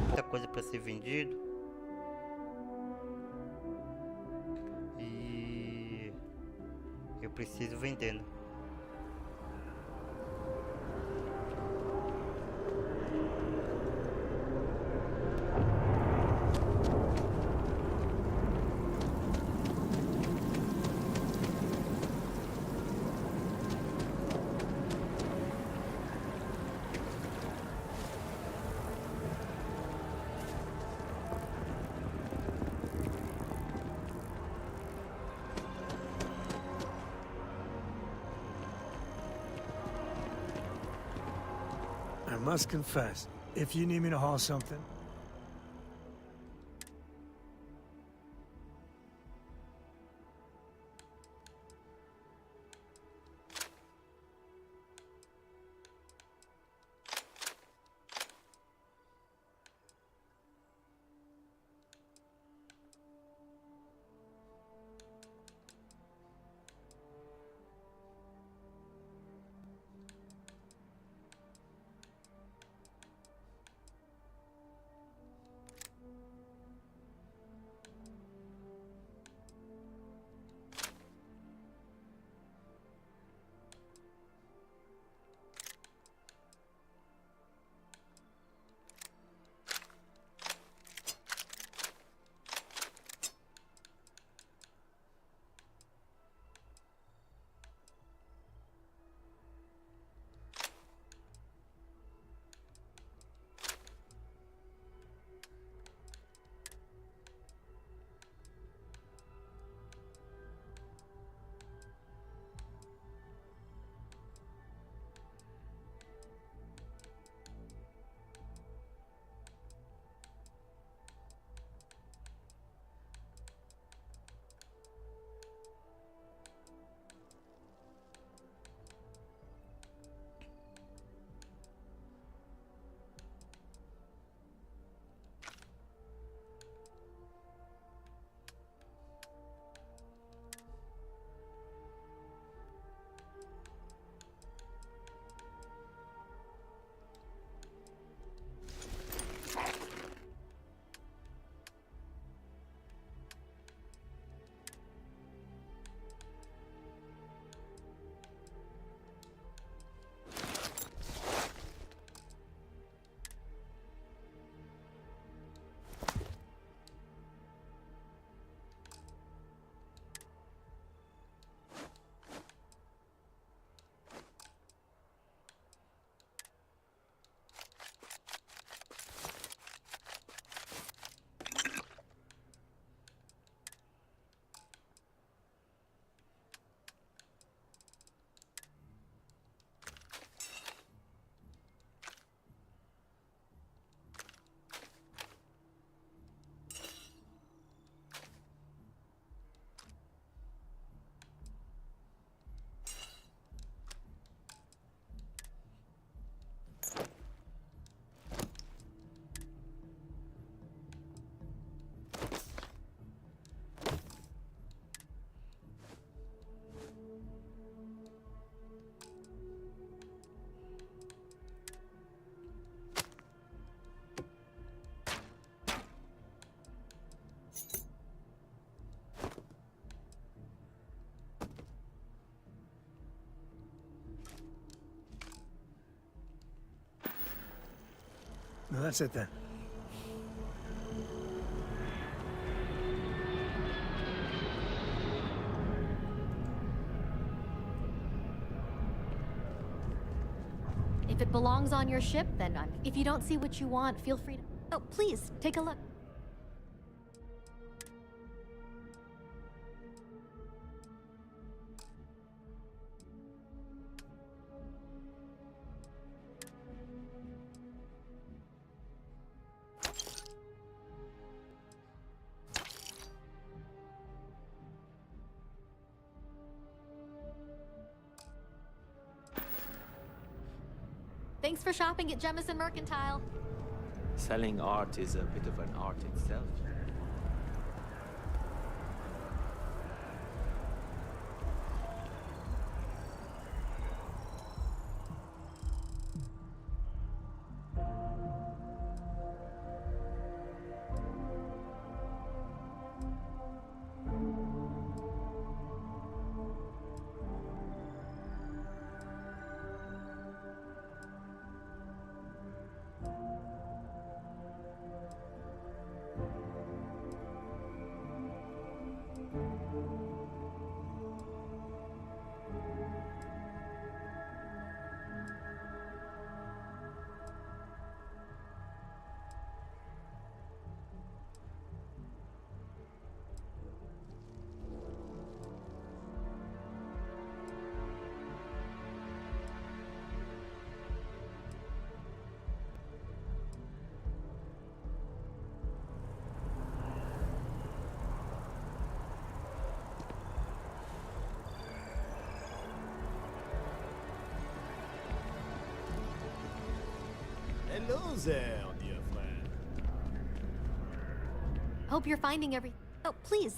Muita coisa para ser vendido. E eu preciso vender, né? I must confess, if you need me to haul something, no, that's it then. If it belongs on your ship, then if you don't see what you want, feel free to... Oh, please, take a look. Thanks for shopping at Jemison Mercantile. Selling art is a bit of an art itself. Hello there, dear friend. Hope you're finding every. Oh, please.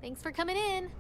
Thanks for coming in.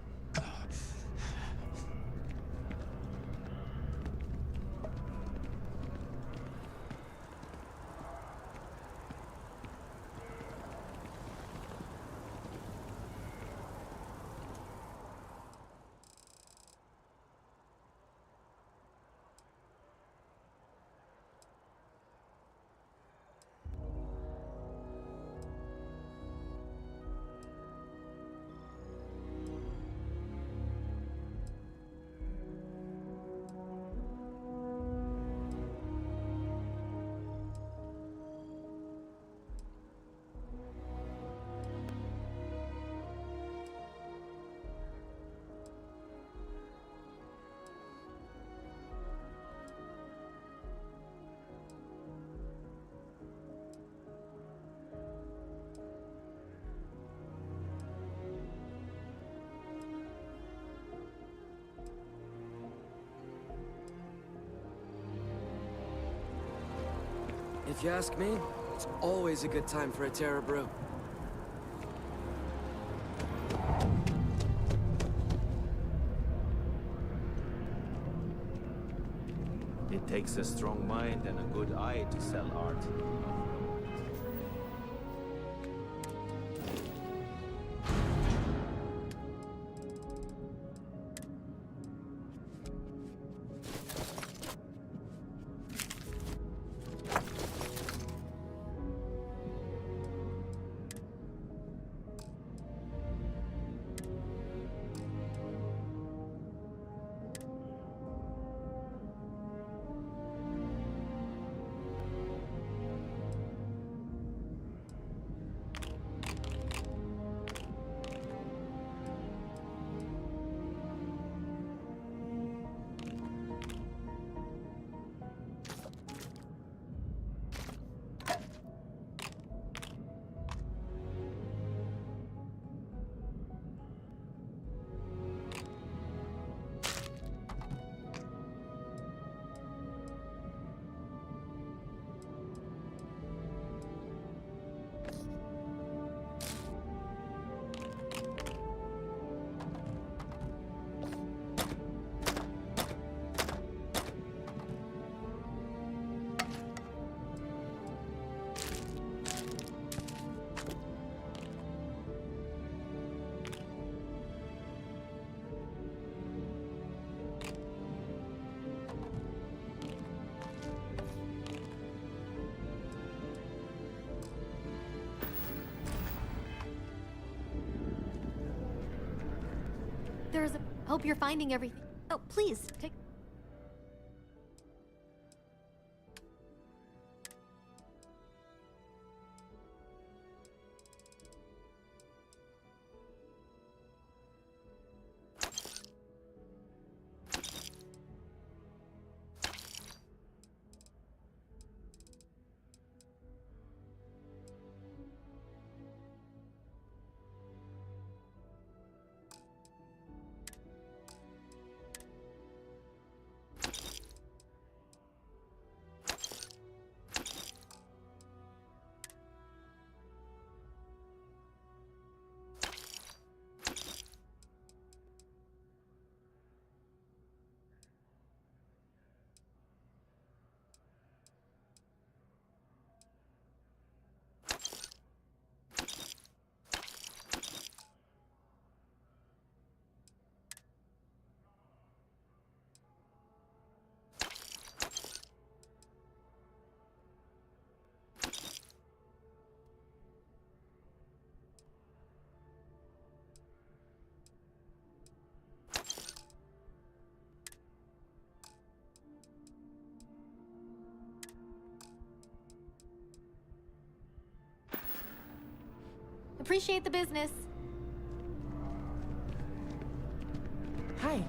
If you ask me, it's always a good time for a Terra brew. It takes a strong mind and a good eye to sell art. Hope you're finding everything. Oh, please, take... Appreciate the business. Hi.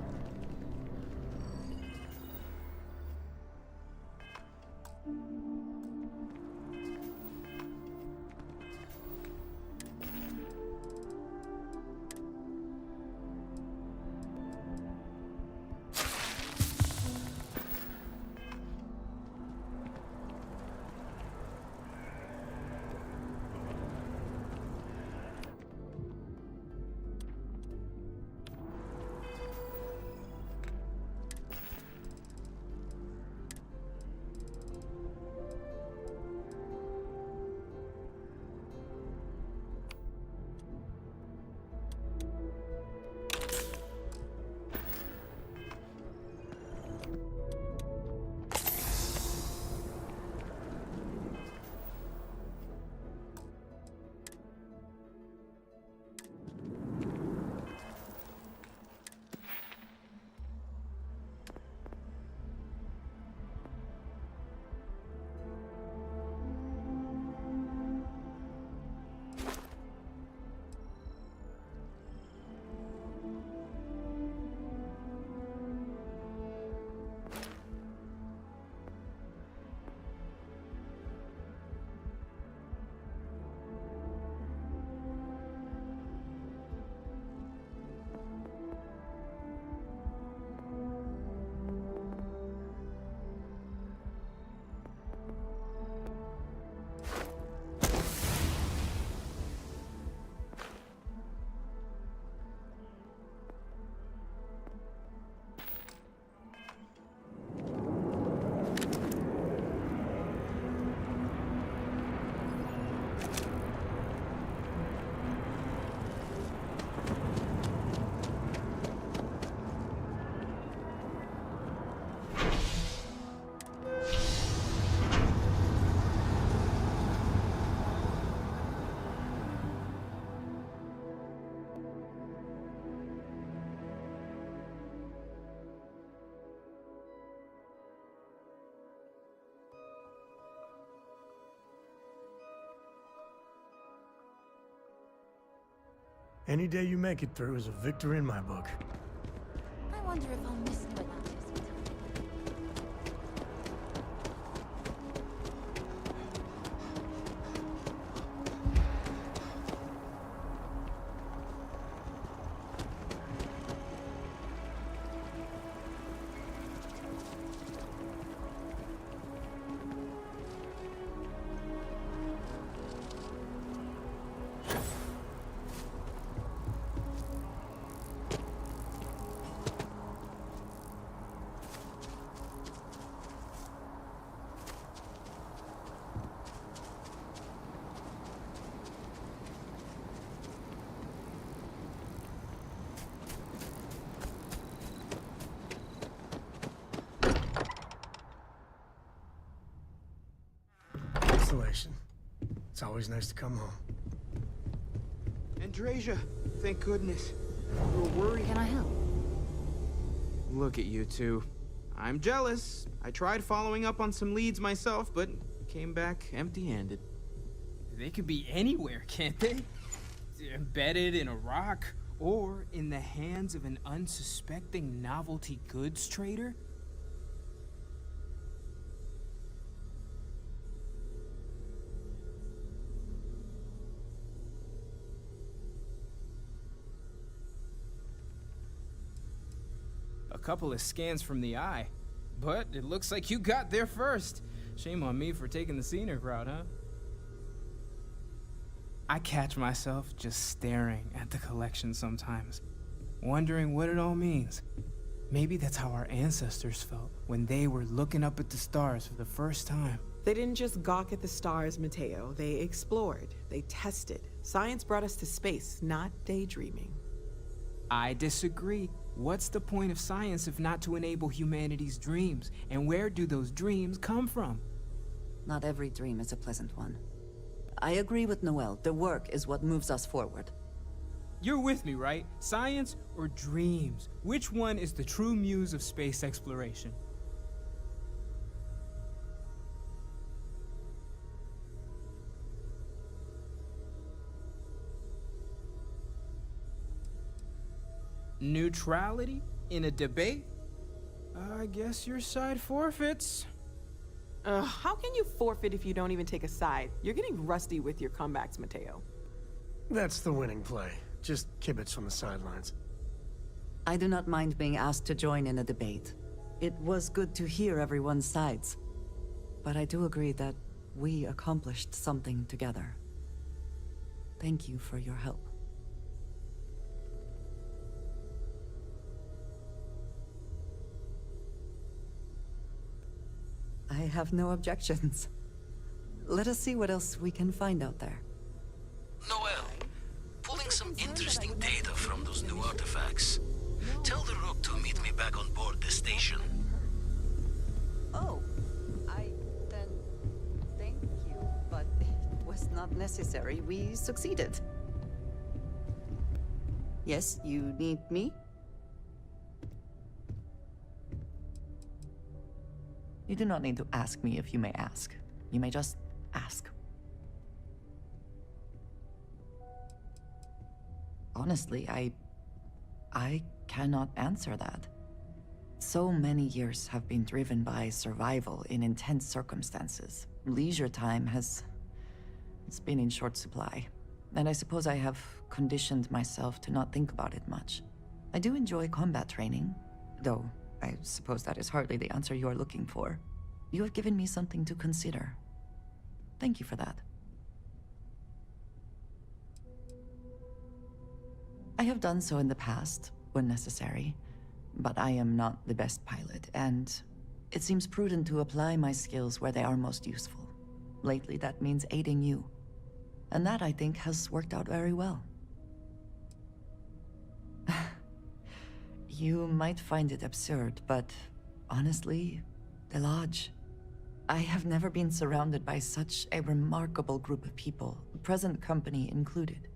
Any day you make it through is a victory in my book. I wonder if I'll miss you without this. It's always nice to come home. Andreja, thank goodness. We were worried. Can I help? Look at you two. I'm jealous. I tried following up on some leads myself, but came back empty-handed. They could be anywhere, can't they? Embedded in a rock, or in the hands of an unsuspecting novelty goods trader? A couple of scans from the eye, but it looks like you got there first. Shame on me for taking the scenic route, huh? I catch myself just staring at the collection sometimes, wondering what it all means. Maybe that's how our ancestors felt when they were looking up at the stars for the first time. They didn't just gawk at the stars, Mateo. They explored. They tested. Science brought us to space, not daydreaming. I disagree. What's the point of science if not to enable humanity's dreams? And where do those dreams come from? Not every dream is a pleasant one. I agree with Noel. The work is what moves us forward. You're with me, right? Science or dreams? Which one is the true muse of space exploration? Neutrality in a debate? I guess your side forfeits. How can you forfeit if you don't even take a side? You're getting rusty with your comebacks, Mateo. That's the winning play. Just kibitz from the sidelines. I do not mind being asked to join in a debate. It was good to hear everyone's sides. But I do agree that we accomplished something together. Thank you for your help. I have no objections. Let us see what else we can find out there. Noel, pulling some interesting data from those new artifacts. Tell the Rook to meet me back on board the station. Oh, then thank you, but it was not necessary. We succeeded. Yes, you need me? You do not need to ask me if you may ask. You may just ask. Honestly, I cannot answer that. So many years have been driven by survival in intense circumstances. Leisure time it's been in short supply. And I suppose I have conditioned myself to not think about it much. I do enjoy combat training, though I suppose that is hardly the answer you are looking for. You have given me something to consider. Thank you for that. I have done so in the past, when necessary, but I am not the best pilot, and it seems prudent to apply my skills where they are most useful. Lately, that means aiding you. And that, I think, has worked out very well. You might find it absurd, but honestly, the Lodge. I have never been surrounded by such a remarkable group of people, present company included.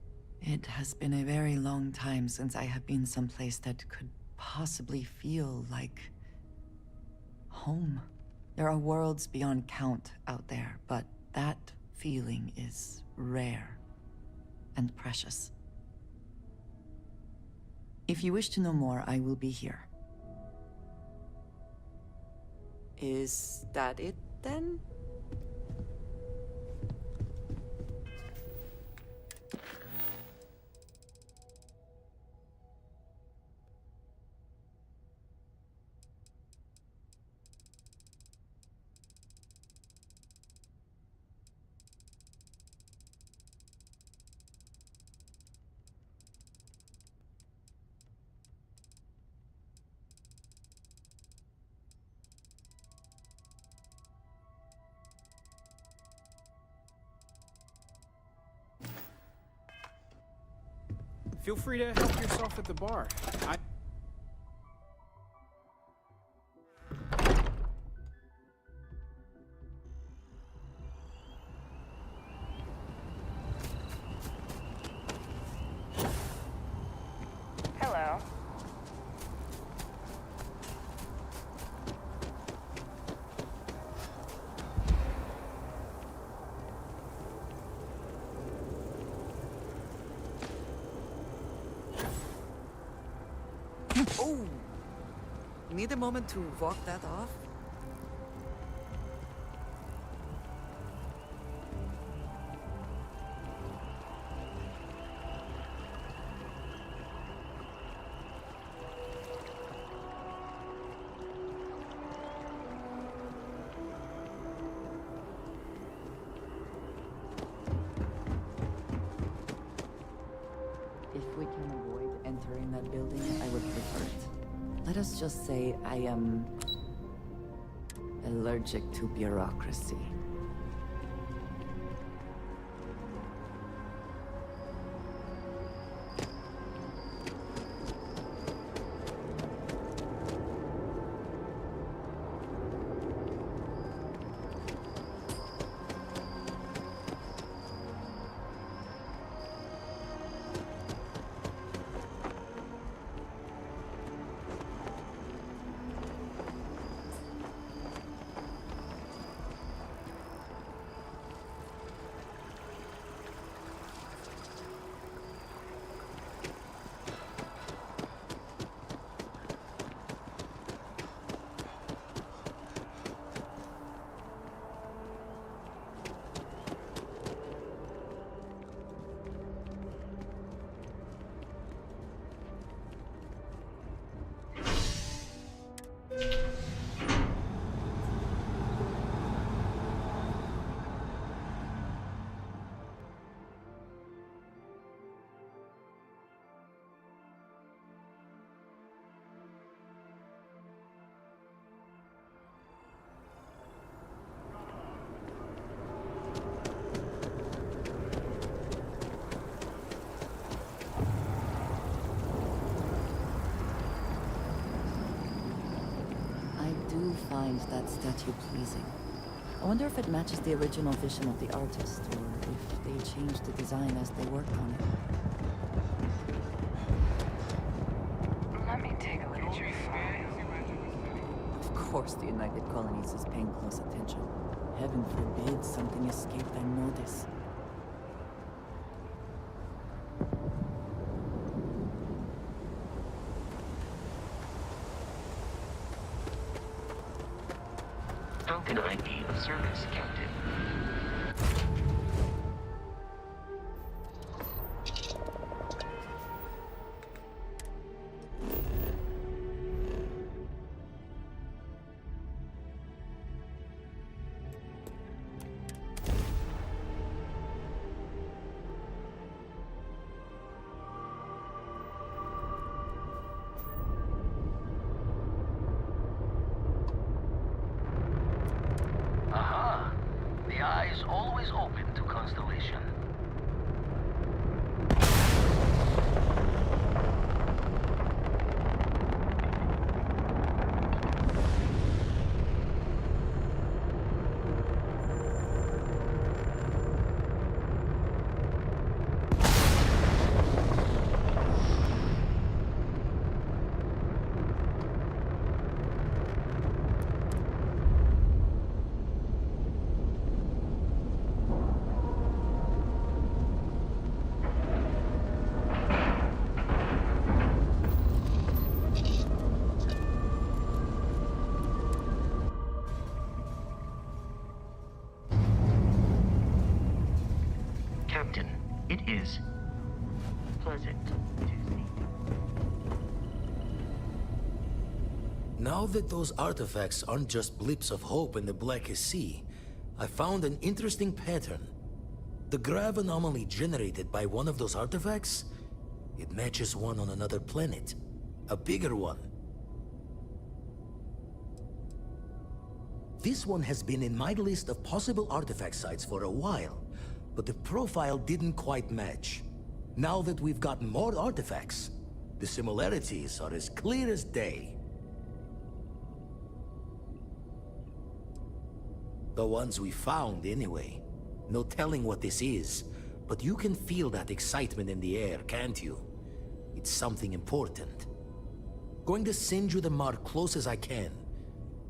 It has been a very long time since I have been someplace that could possibly feel like home. There are worlds beyond count out there, but that feeling is rare and precious. If you wish to know more, I will be here. Is that it, then? Feel free to help yourself at the bar. Hello. Oh! Need a moment to walk that off? If we can avoid entering that building, I would prefer it. Let us just say I am allergic to bureaucracy. Find that statue pleasing. I wonder if it matches the original vision of the artist, or if they changed the design as they worked on it. Let me take a look at your file. Of course the United Colonies is paying close attention. Heaven forbid something escaped their notice. How can I be of service, Captain? Aha! The eye is always open to constellation. Captain, it is pleasant to see. Now that those artifacts aren't just blips of hope in the blackest sea, I found an interesting pattern. The grav anomaly generated by one of those artifacts, it matches one on another planet. A bigger one. This one has been in my list of possible artifact sites for a while, but the profile didn't quite match. Now that we've gotten more artifacts, the similarities are as clear as day. The ones we found, anyway. No telling what this is, but you can feel that excitement in the air, can't you? It's something important. Going to send you the mark close as I can,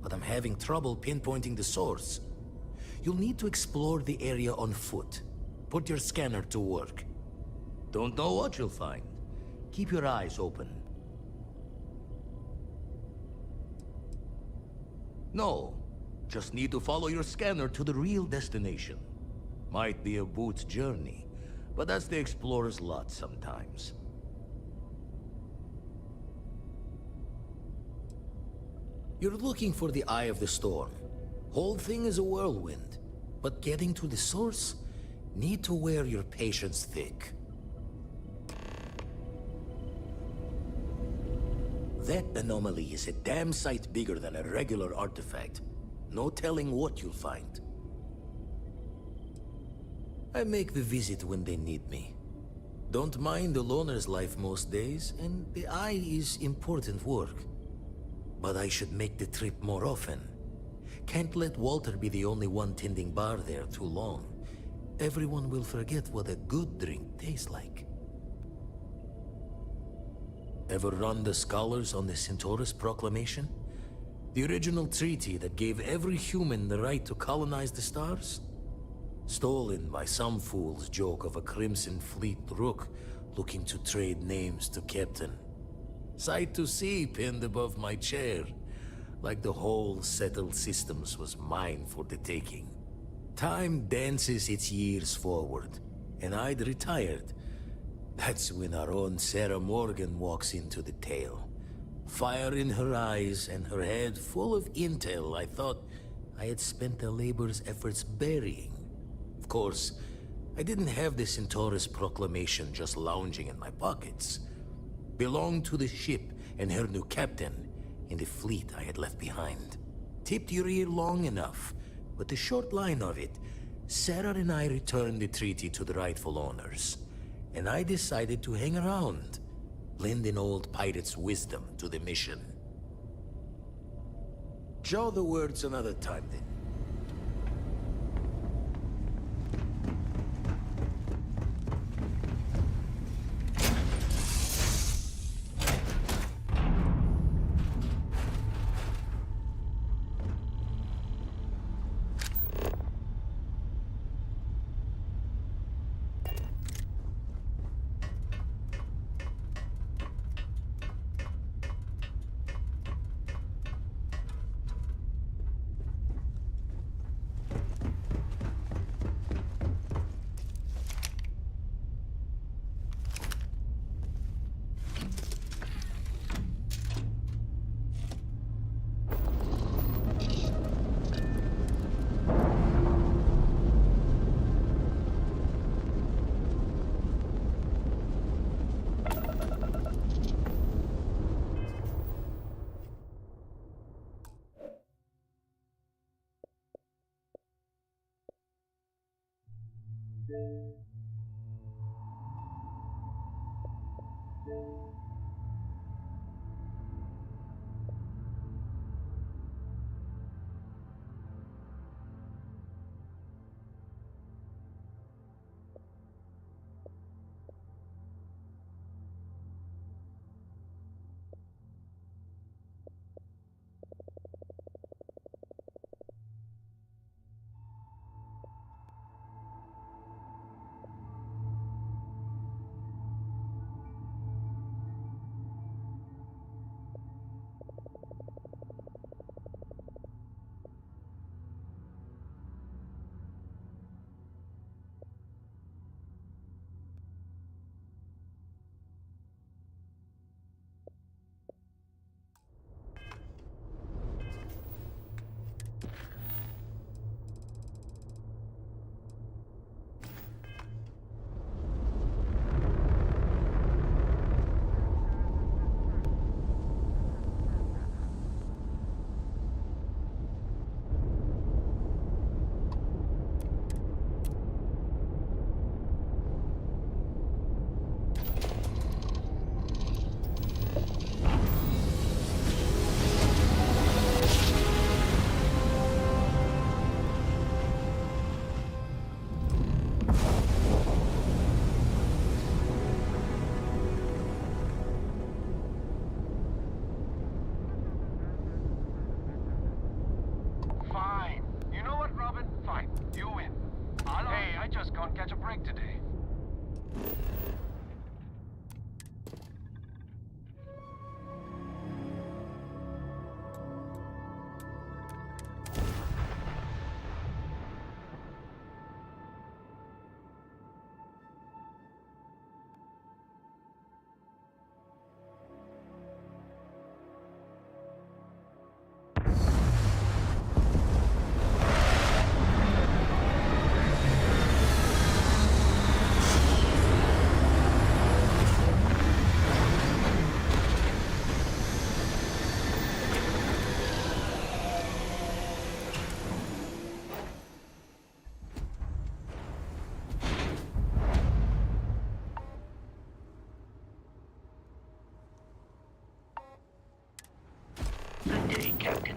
but I'm having trouble pinpointing the source. You'll need to explore the area on foot. Put your scanner to work. Don't know what you'll find. Keep your eyes open. No. Just need to follow your scanner to the real destination. Might be a boot's journey, but that's the explorer's lot sometimes. You're looking for the eye of the storm. Whole thing is a whirlwind, but getting to the source, need to wear your patience thick. That anomaly is a damn sight bigger than a regular artifact. No telling what you'll find. I make the visit when they need me. Don't mind the loner's life most days, and the eye is important work. But I should make the trip more often. Can't let Walter be the only one tending bar there too long. Everyone will forget what a good drink tastes like. Ever run the scholars on the Centaurus Proclamation? The original treaty that gave every human the right to colonize the stars? Stolen by some fool's joke of a Crimson Fleet rook looking to trade names to Captain. Sight to see pinned above my chair, like the whole settled systems was mine for the taking. Time dances its years forward, and I'd retired. That's when our own Sarah Morgan walks into the tale. Fire in her eyes and her head full of intel I thought I had spent the labor's efforts burying. Of course, I didn't have the Centaurus Proclamation just lounging in my pockets. Belonged to the ship and her new captain in the fleet I had left behind. Tipped your ear long enough, but the short line of it, Sarah and I returned the treaty to the rightful owners. And I decided to hang around, lend an old pirate's wisdom to the mission. Jaw the words another time, then. Good day, Captain.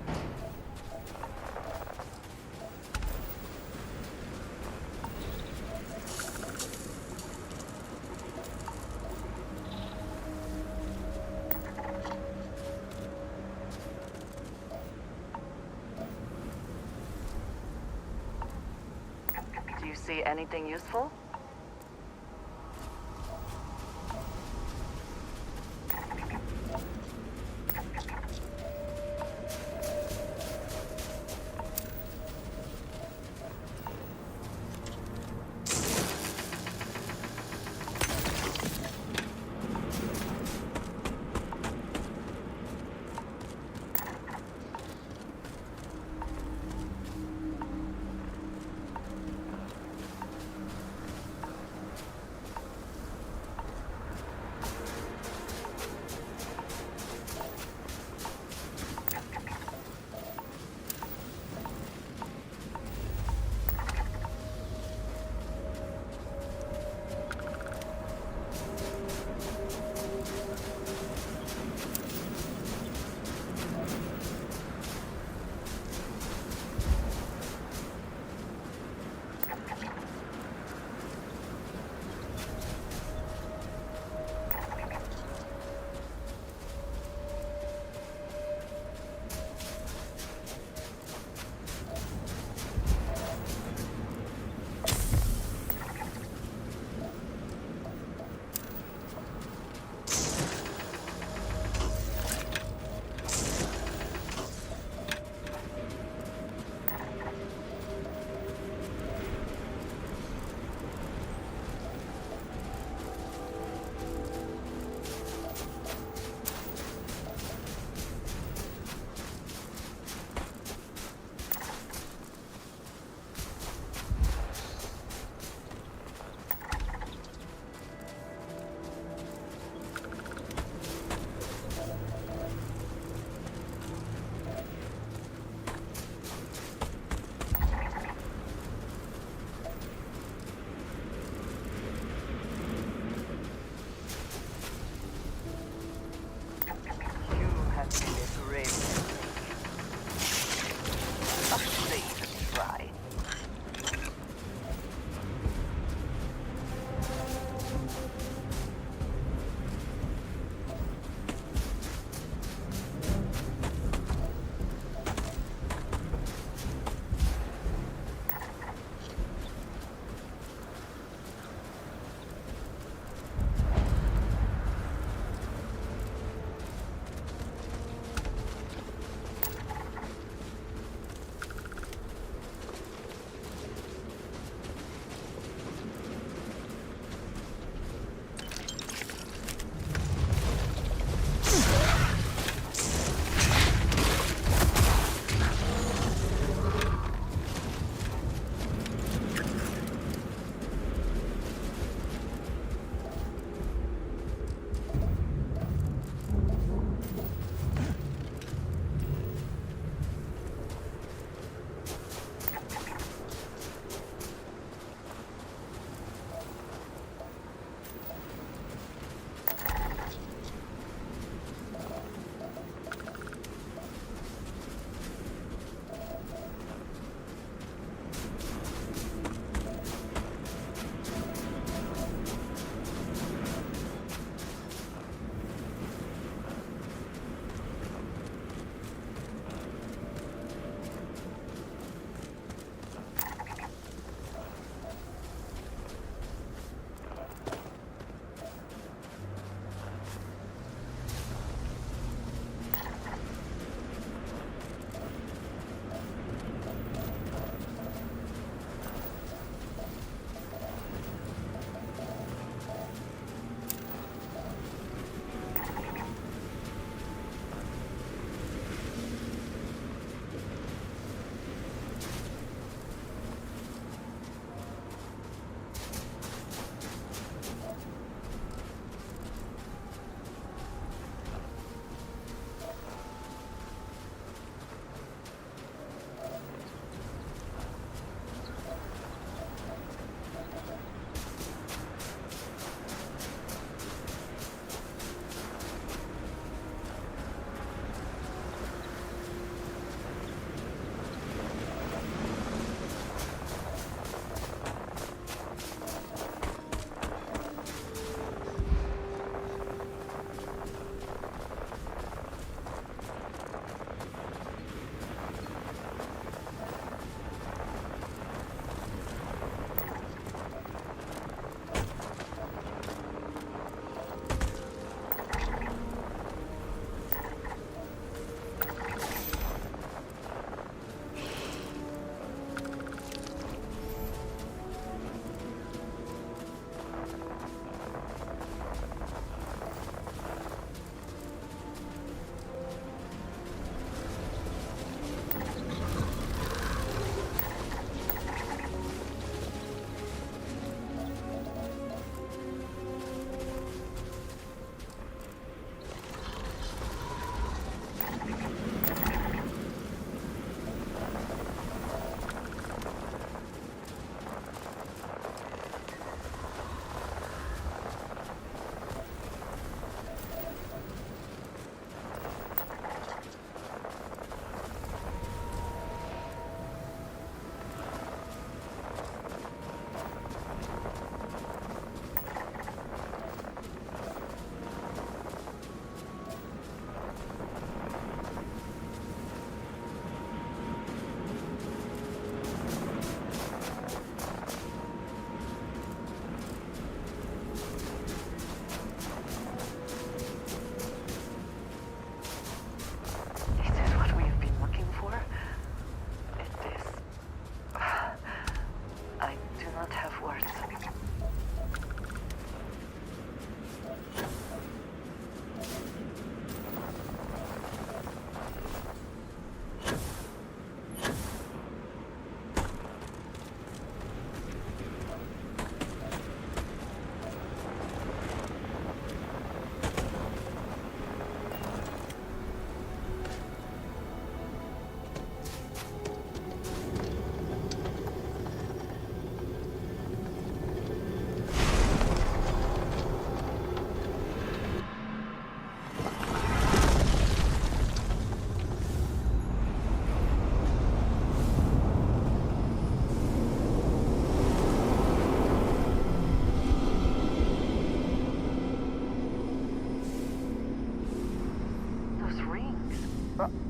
Do you see anything useful?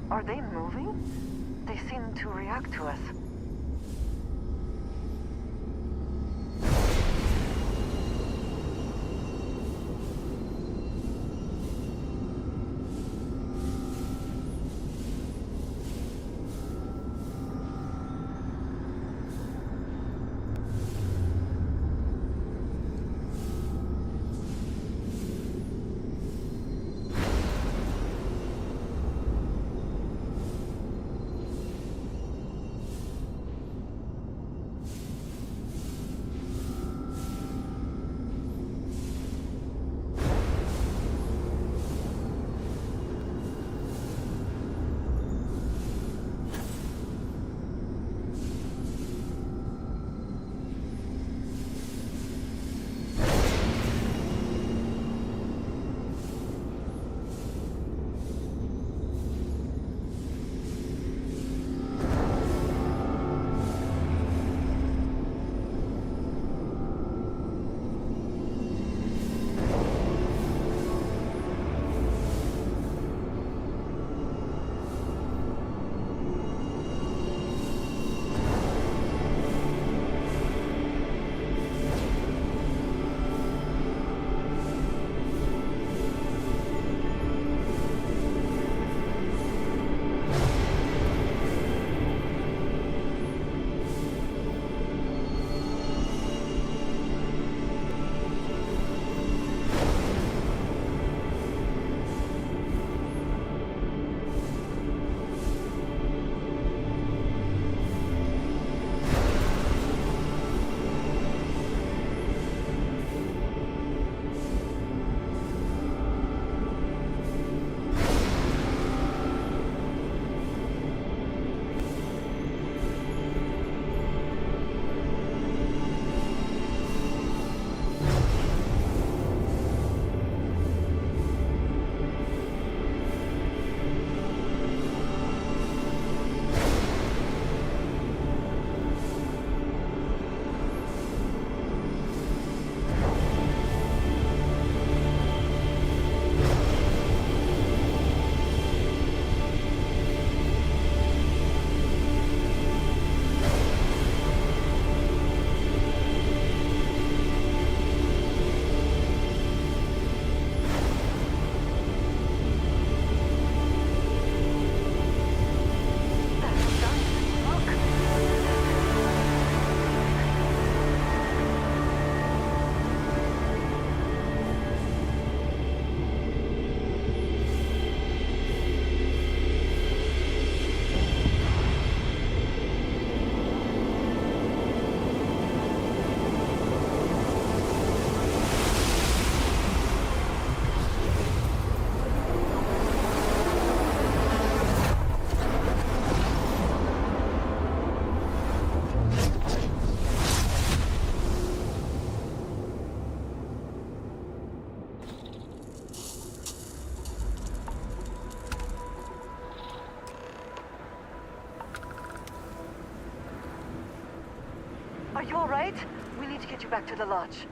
Are they moving? They seem to react to us. Are you all right? We need to get you back to the lodge.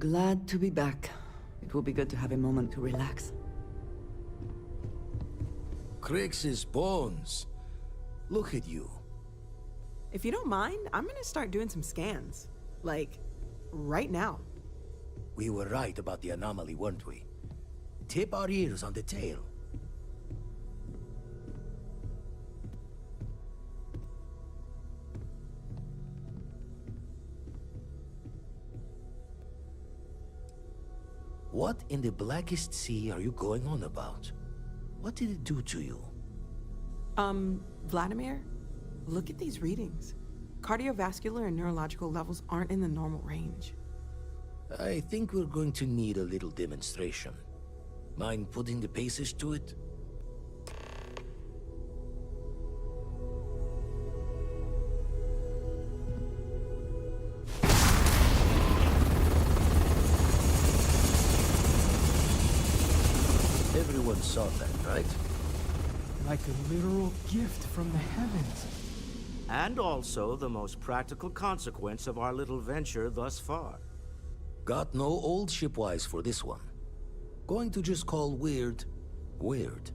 glad to be back. It will be good to have a moment to relax. Crix's bones. Look at you. If you don't mind, I'm gonna start doing some scans. Like, right now. We were right about the anomaly, weren't we? Tip our ears on the tail. What in the blackest sea are you going on about? What did it do to you? Vladimir, look at these readings. Cardiovascular and neurological levels aren't in the normal range. I think we're going to need a little demonstration. Mind putting the paces to it? Everyone saw that, right? Like a literal gift from the heavens. And also the most practical consequence of our little venture thus far. Got no old shipwise for this one. Going to just call weird, weird.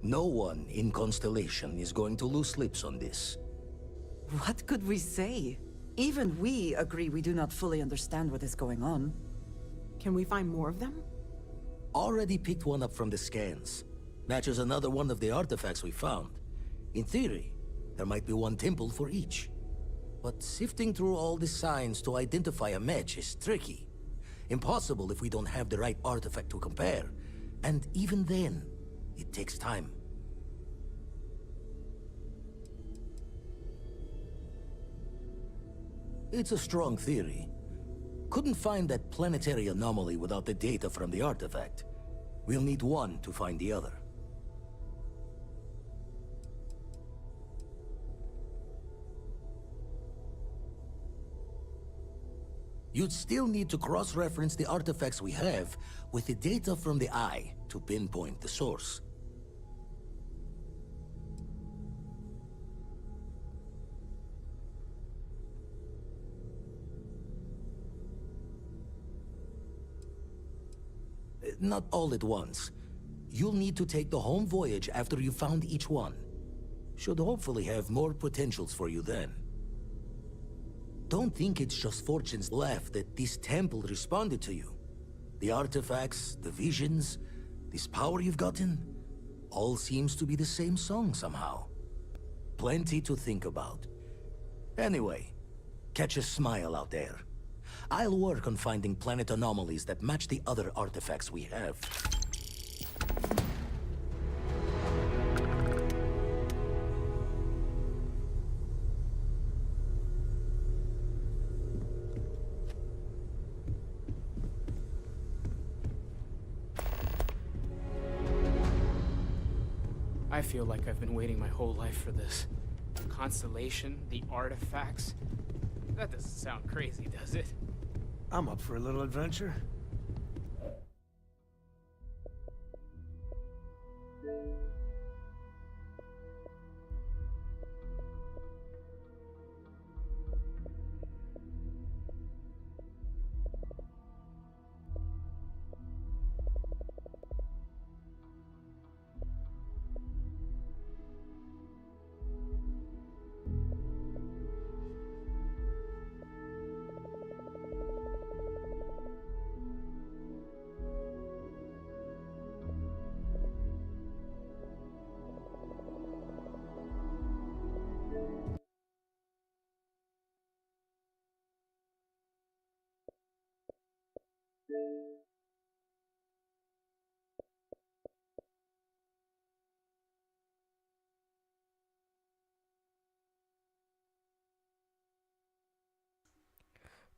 No one in Constellation is going to lose slips on this. What could we say? Even we agree we do not fully understand what is going on. Can we find more of them? Already picked one up from the scans. Matches another one of the artifacts we found. In theory, there might be one temple for each. But sifting through all the signs to identify a match is tricky. Impossible if we don't have the right artifact to compare. And even then, it takes time. It's a strong theory. Couldn't find that planetary anomaly without the data from the artifact. We'll need one to find the other. You'd still need to cross-reference the artifacts we have with the data from the Eye to pinpoint the source. Not all at once. You'll need to take the home voyage after you've found each one. Should hopefully have more potentials for you then. Don't think it's just Fortune's laugh that this temple responded to you. The artifacts, the visions, this power you've gotten, all seems to be the same song somehow. Plenty to think about. Anyway, catch a smile out there. I'll work on finding planet anomalies that match the other artifacts we have. I feel like I've been waiting my whole life for this. Constellation, the artifacts. That doesn't sound crazy, does it? I'm up for a little adventure.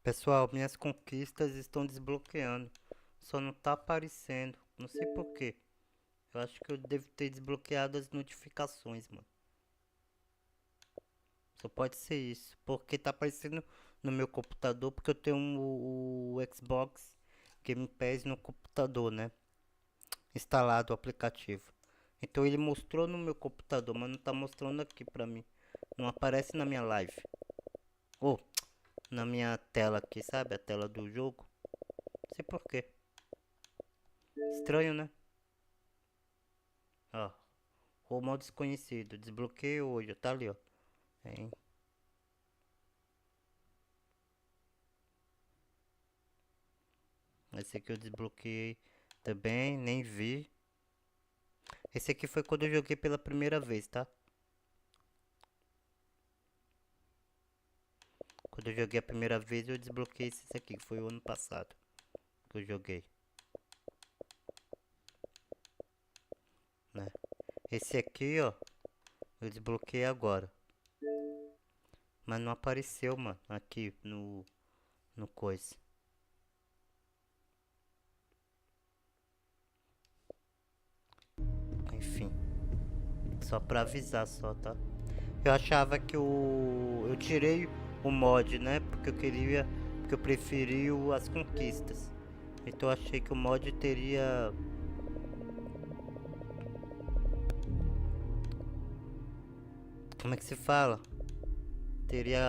Pessoal, minhas conquistas estão desbloqueando. Só não tá aparecendo. Não sei por quê. Eu acho que eu devo ter desbloqueado as notificações, mano. Só pode ser isso. Porque tá aparecendo no meu computador. Porque eu tenho o Xbox Game Pass no computador, né? Instalado o aplicativo. Então ele mostrou no meu computador, mas não tá mostrando aqui pra mim. Não aparece na minha live. Ou na minha tela aqui, sabe? A tela do jogo. Não sei porquê. Estranho, né? Ó. O mal desconhecido. Desbloqueio hoje. Tá ali, ó. Hein? Esse aqui eu desbloqueei também. Nem vi. Esse aqui foi quando eu joguei pela primeira vez, tá? Quando eu joguei a primeira vez eu desbloqueei esse aqui, que foi o ano passado que eu joguei. Né? Esse aqui, ó, eu desbloqueei agora. Mas não apareceu, mano, aqui no coisa. Enfim. Só pra avisar só, tá? Eu achava que eu tirei o mod, né? Porque eu queria, porque eu preferi as conquistas. Então eu achei que o mod teria como é que se fala? Teria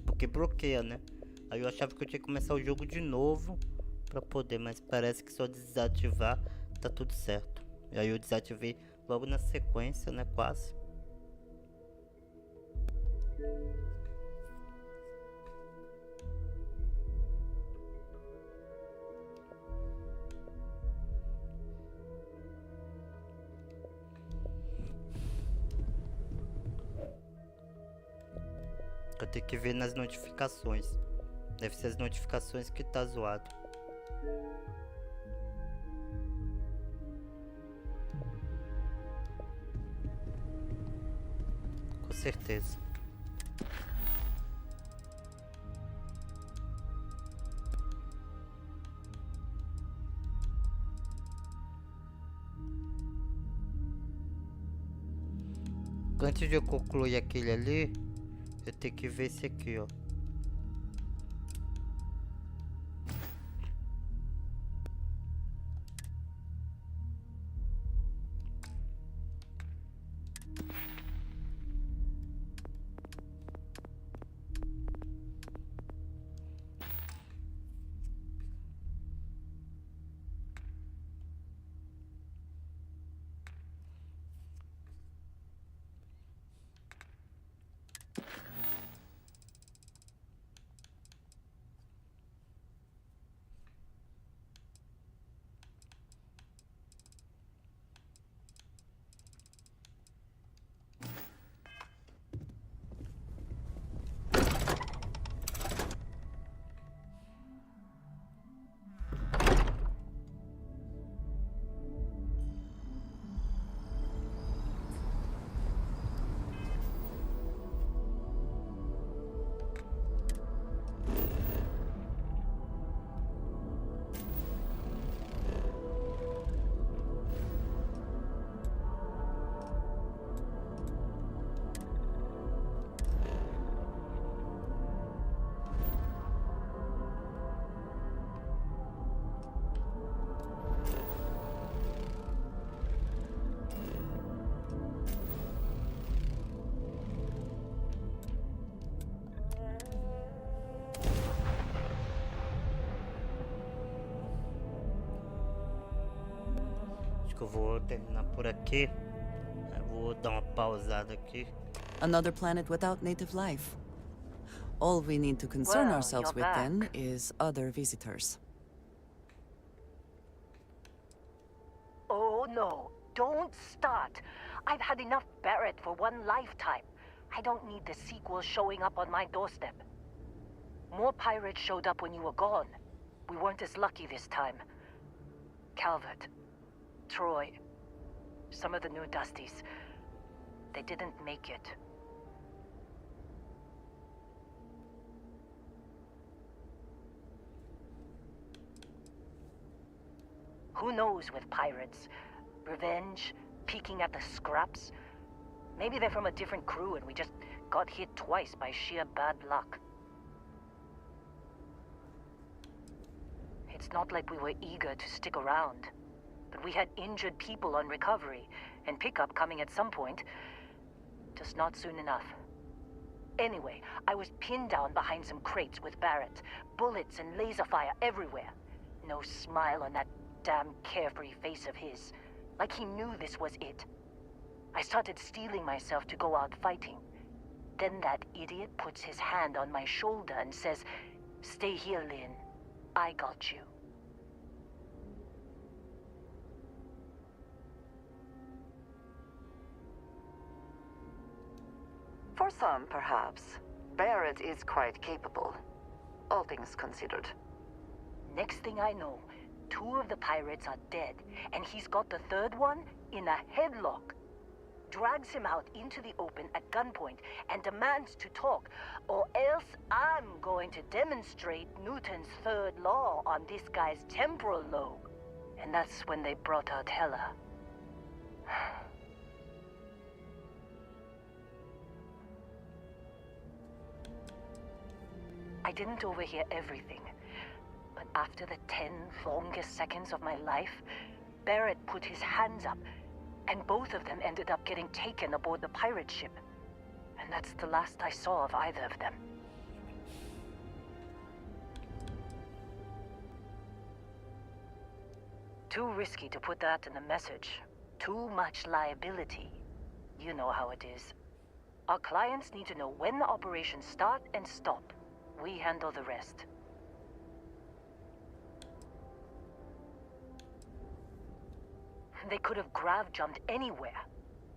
porque bloqueia, né? Aí eu achava que eu tinha que começar o jogo de novo pra poder, mas parece que só desativar tá tudo certo. E aí eu desativei logo na sequência, né? Quase. Eu tenho que ver nas notificações. Deve ser as notificações que tá zoado. Com certeza. Antes de eu concluir aquele ali, eu tenho que ver esse aqui, ó. Eu vou terminar por aqui. Eu vou dar uma pausada aqui. Another planet without native life. All we need to concern ourselves with then is other visitors. Oh no, don't start. I've had enough Barrett for one lifetime. I don't need the sequel showing up on my doorstep. More pirates showed up when you were gone. We weren't as lucky this time. Calvert, Troy, some of the new Dusties, they didn't make it. Who knows with pirates? Revenge, peeking at the scraps? Maybe they're from a different crew and we just got hit twice by sheer bad luck. It's not like we were eager to stick around. But we had injured people on recovery, and pickup coming at some point. Just not soon enough. Anyway, I was pinned down behind some crates with Barrett. Bullets and laser fire everywhere. No smile on that damn carefree face of his. Like he knew this was it. I started steeling myself to go out fighting. Then that idiot puts his hand on my shoulder and says, "Stay here, Lynn. I got you." For some, perhaps. Barrett is quite capable, all things considered. Next thing I know, 2 of the pirates are dead, and he's got the 3rd one in a headlock. Drags him out into the open at gunpoint and demands to talk, or else I'm going to demonstrate Newton's 3rd law on this guy's temporal lobe. And that's when they brought out Hella. I didn't overhear everything, but after the 10 longest seconds of my life, Barrett put his hands up, and both of them ended up getting taken aboard the pirate ship. And that's the last I saw of either of them. Too risky to put that in the message. Too much liability. You know how it is. Our clients need to know when the operations start and stop. We handle the rest. They could have grav-jumped anywhere.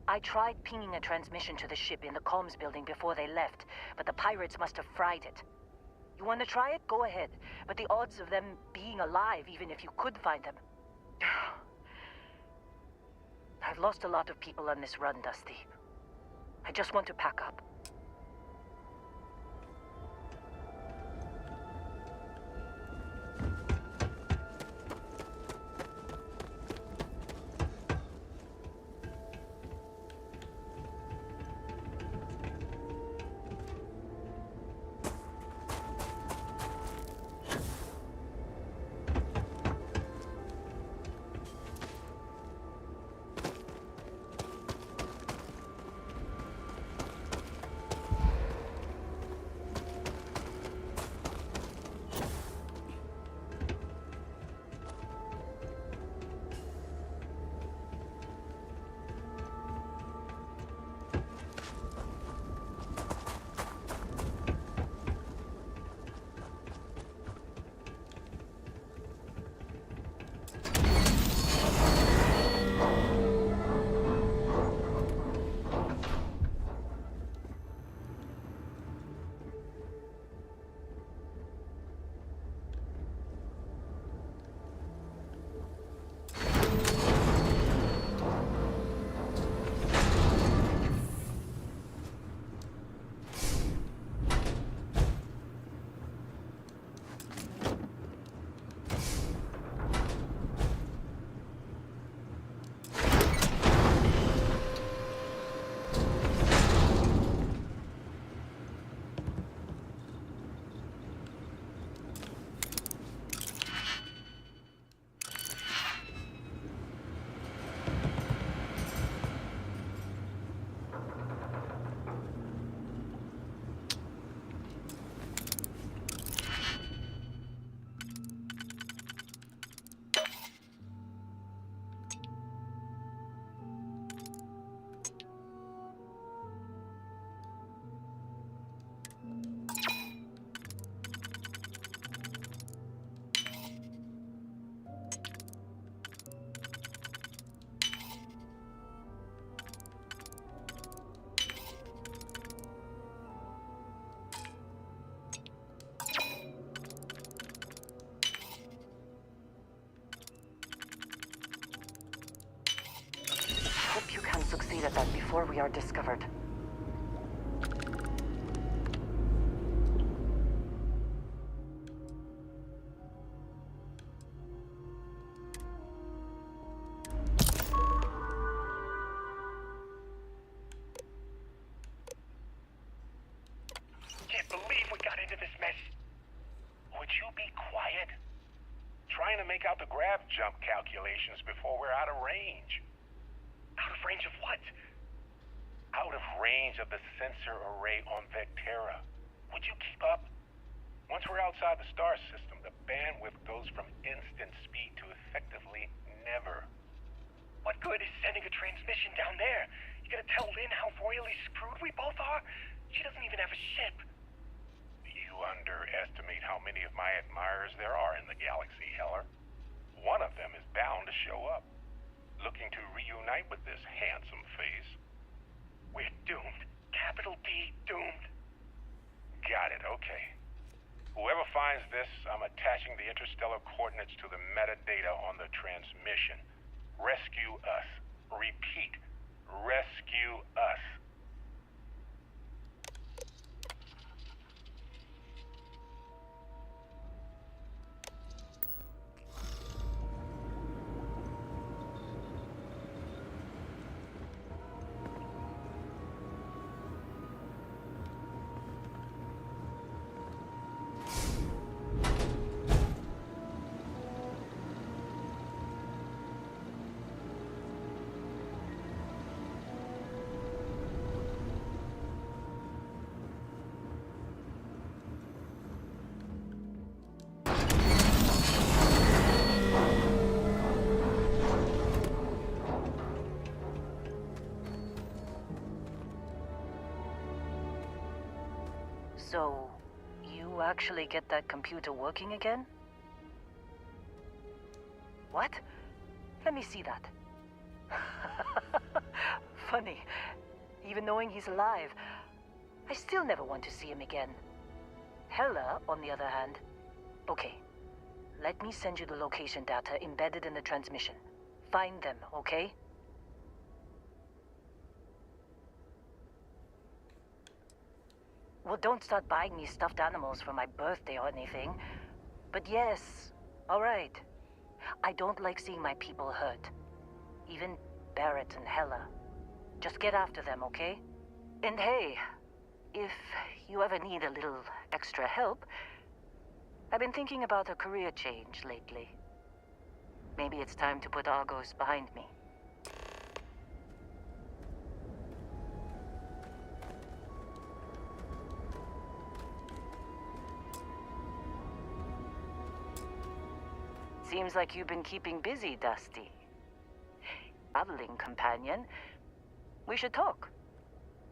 I tried pinging a transmission to the ship in the comms building before they left, but the pirates must have fried it. You want to try it? Go ahead. But the odds of them being alive, even if you could find them... I've lost a lot of people on this run, Dusty. I just want to pack up. Succeed at that before we are discovered. Can't believe we got into this mess. Would you be quiet? Trying to make out the the grav jump calculations before we're out of range. Out of range of what? Out of range of the sensor array on Vectera. Would you keep up? Once we're outside the star system, the bandwidth goes from instant speed to effectively never. What good is sending a transmission down there? You gonna tell Lynn how royally screwed we both are? She doesn't even have a ship. You underestimate how many of my admirers there are in the galaxy, Heller. One of them is bound to show up, looking to reunite with this handsome face. We're doomed. Capital D, doomed. Got it, okay. Whoever finds this, I'm attaching the interstellar coordinates to the metadata on the transmission. Rescue us. Repeat. Rescue us. So, you actually get that computer working again? What? Let me see that. Funny. Even knowing he's alive, I still never want to see him again. Hella, on the other hand. Okay. Let me send you the location data embedded in the transmission. Find them, okay? Well, don't start buying me stuffed animals for my birthday or anything. But yes, all right. I don't like seeing my people hurt. Even Barrett and Hella. Just get after them, okay? And hey, if you ever need a little extra help, I've been thinking about a career change lately. Maybe it's time to put Argos behind me. Seems like you've been keeping busy, Dusty. Traveling companion. We should talk.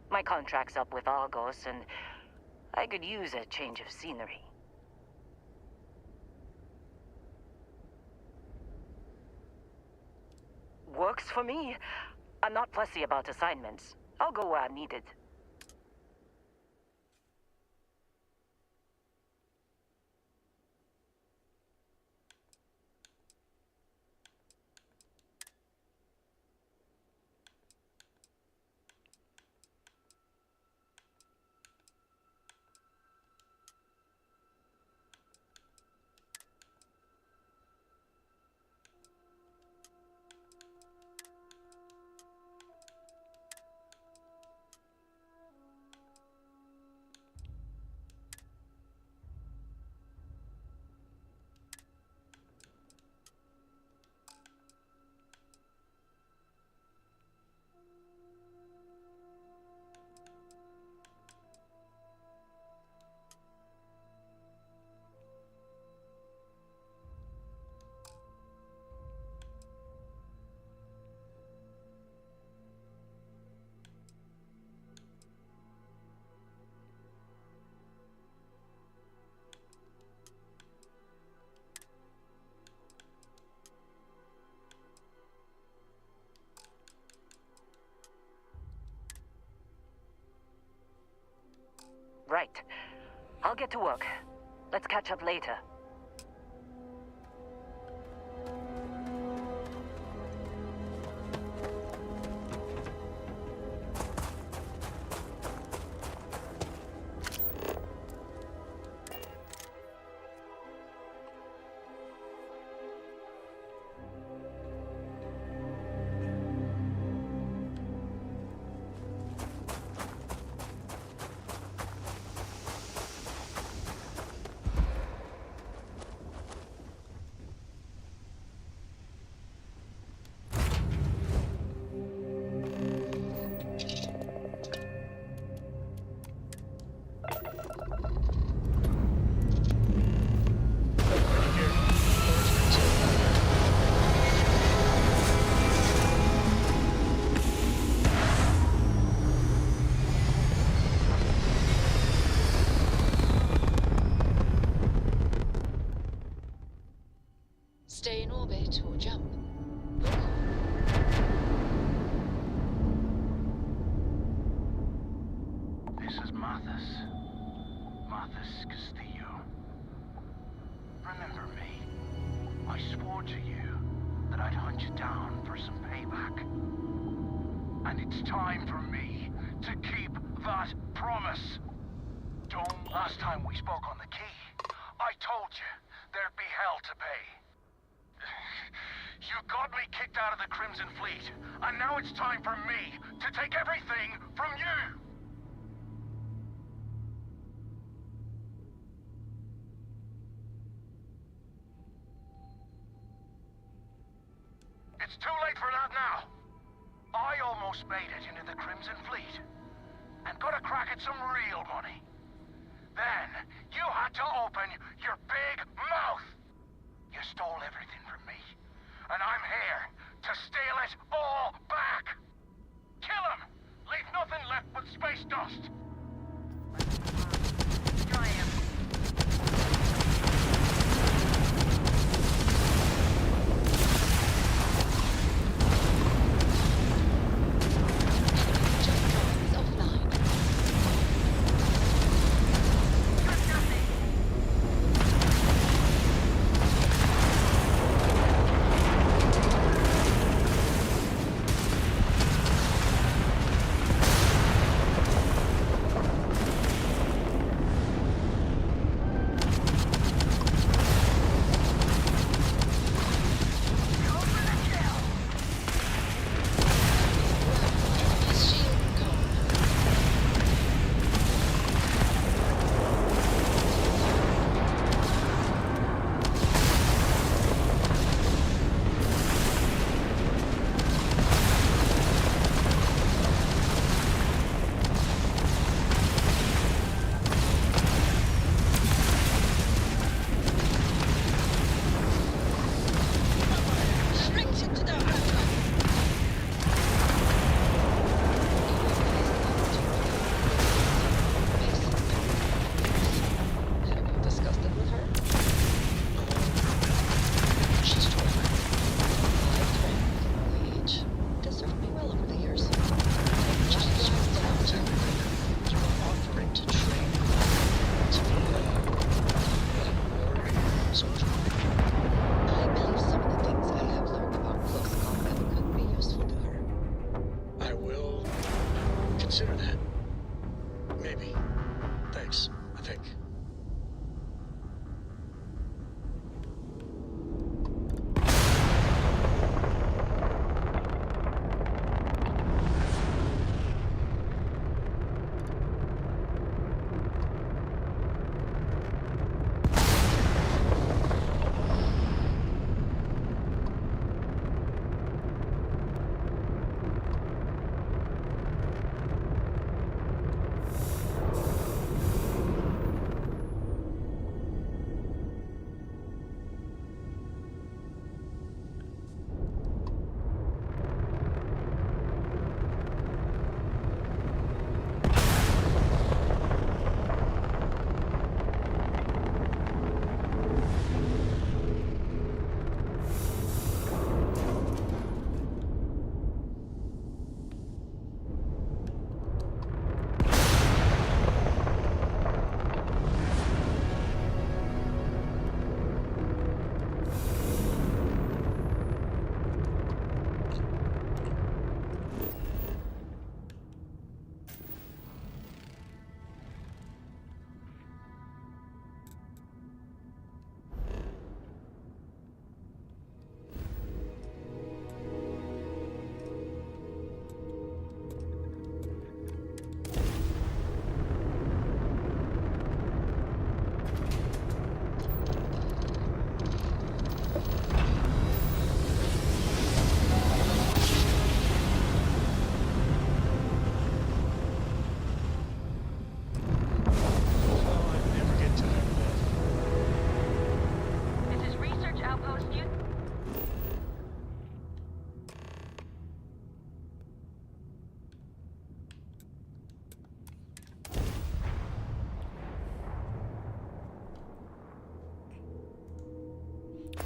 My contract's up with Argos, and I could use a change of scenery. Works for me. I'm not fussy about assignments. I'll go where I'm needed. Right. I'll get to work. Let's catch up later. Jesus Castillo. Remember me? I swore to you that I'd hunt you down for some payback. And it's time for me to keep that promise. Last time we spoke on the key, I told you there'd be hell to pay. You got me kicked out of the Crimson Fleet, and now it's time for me to take everything from you! It's too late for that now. I almost made it into the Crimson Fleet, and got a crack at some real money. Then, you had to open your big mouth! You stole everything from me, and I'm here to steal it all back! Kill him! Leave nothing left but space dust! Try him.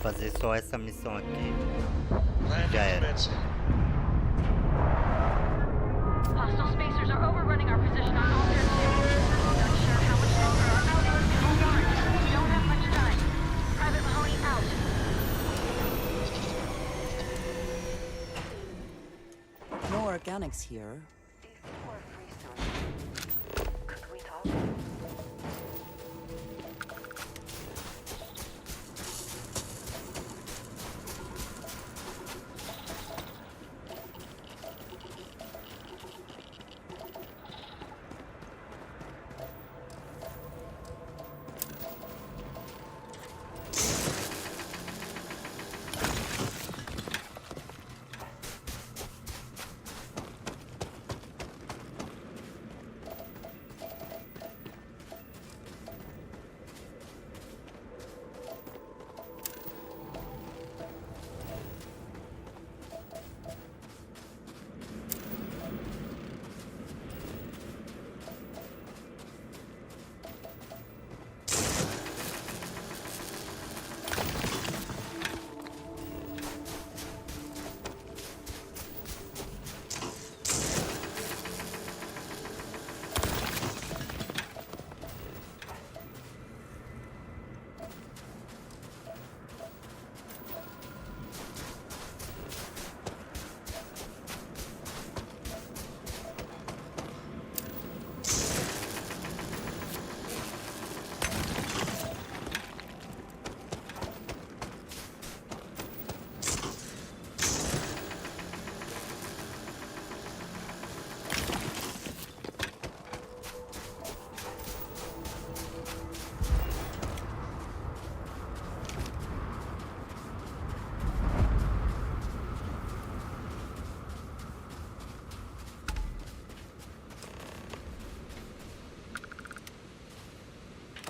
Fazer só essa missão aqui. Já era. Hostile spacers are overrunning our position on Altair 2. Not sure how much longer our outpost organics here. Could we talk?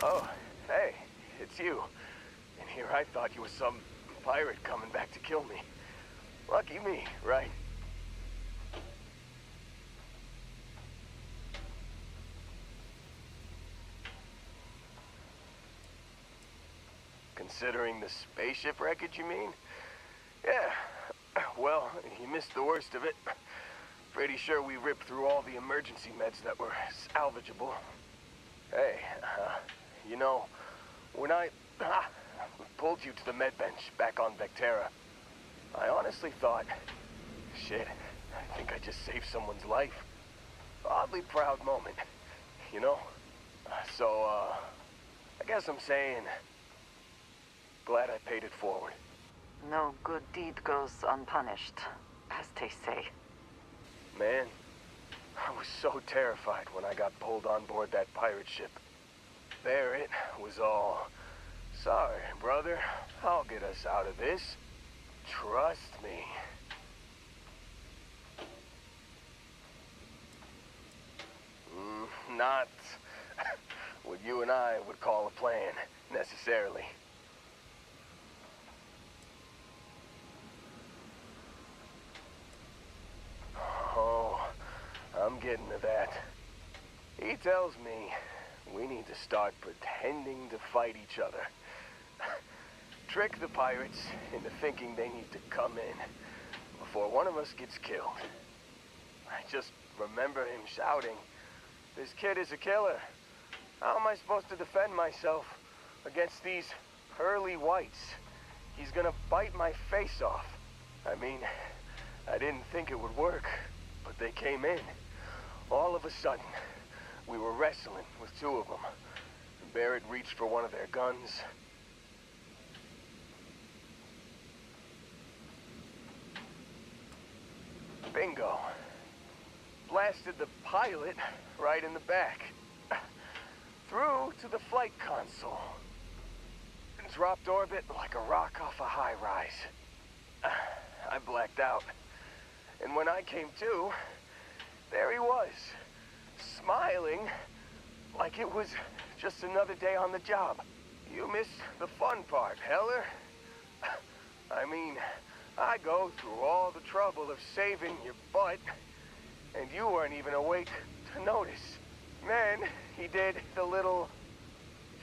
Oh, hey, it's you. And here I thought you were some pirate coming back to kill me. Lucky me, right? Considering the spaceship wreckage, you mean? Yeah. Well, you missed the worst of it. Pretty sure we ripped through all the emergency meds that were salvageable. Hey, you know, when I pulled you to the med bench back on Vectera, I honestly thought, shit, I think I just saved someone's life. Oddly proud moment, you know? So, I guess I'm saying, glad I paid it forward. No good deed goes unpunished, as they say. Man, I was so terrified when I got pulled on board that pirate ship. There it was all, sorry, brother, I'll get us out of this. Trust me. Not what you and I would call a plan, necessarily. Oh, I'm getting to that. He tells me we need to start pretending to fight each other. Trick the pirates into thinking they need to come in before one of us gets killed. I just remember him shouting, "This kid is a killer. How am I supposed to defend myself against these pearly whites? He's gonna bite my face off." I mean, I didn't think it would work, but they came in. All of a sudden, we were wrestling with two of them. Barrett reached for one of their guns. Bingo. Blasted the pilot right in the back. Through to the flight console. Dropped orbit like a rock off a high-rise. I blacked out. And when I came to, there he was, smiling like it was just another day on the job. You missed the fun part, Heller. I mean, I go through all the trouble of saving your butt, and you weren't even awake to notice. Then he did the little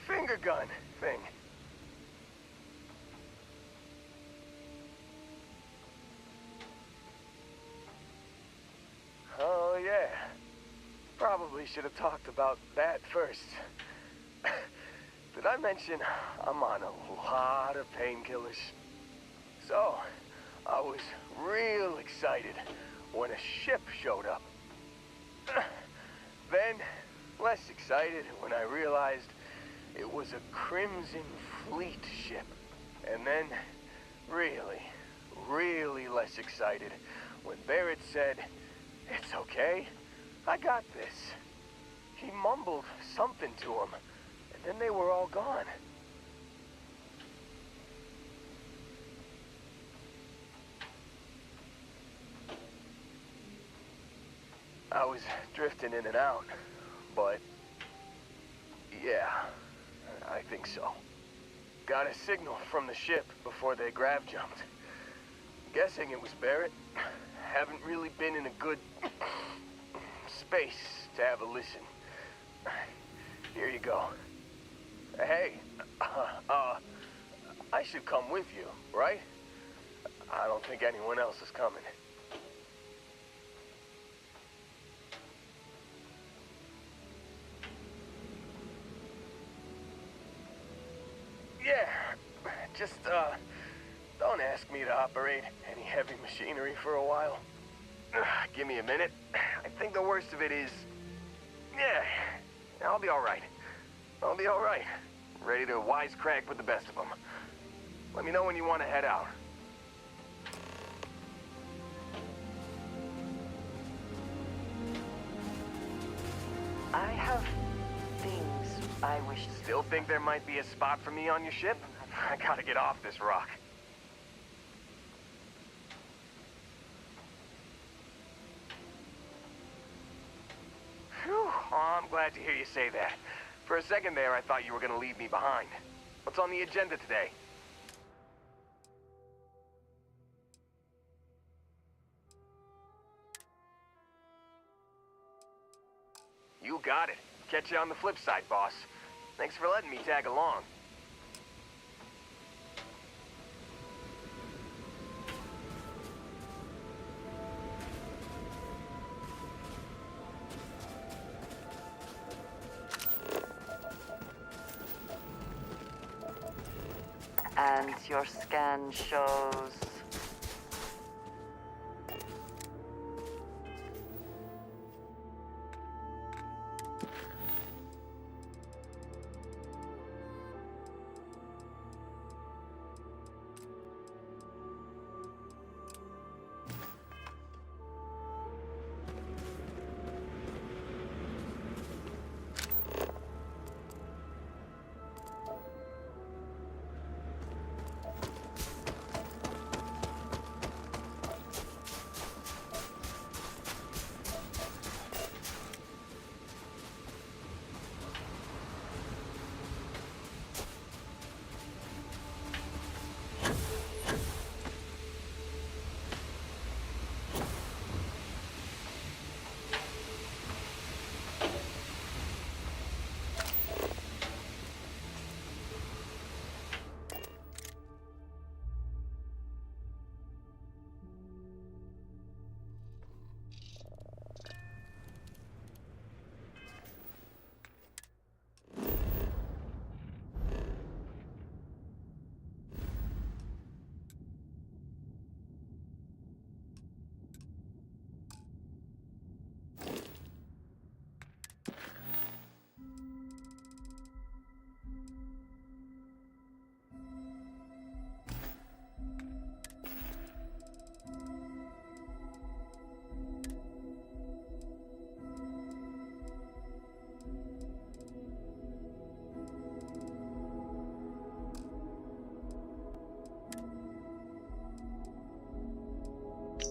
finger gun thing. Oh, yeah. Probably should have talked about that first. Did I mention I'm on a lot of painkillers? So, I was real excited when a ship showed up. Then, less excited when I realized it was a Crimson Fleet ship. And then, really less excited when Barrett said, "It's okay, I got this." He mumbled something to him, and then they were all gone. I was drifting in and out, but yeah, I think so. Got a signal from the ship before they grav jumped. Guessing it was Barrett. Haven't really been in a good space to have a listen. Here you go. Hey, I should come with you, right? I don't think anyone else is coming. Yeah, just, don't ask me to operate any heavy machinery for a while. Give me a minute. I think the worst of it is... Yeah, I'll be alright. I'll be alright. Ready to wisecrack with the best of them. Let me know when you want to head out. I have things I wish to... Still think there might be a spot for me on your ship? I gotta get off this rock. Phew, oh, I'm glad to hear you say that. For a second there, I thought you were gonna leave me behind. What's on the agenda today? You got it. Catch you on the flip side, boss. Thanks for letting me tag along. And your scan shows...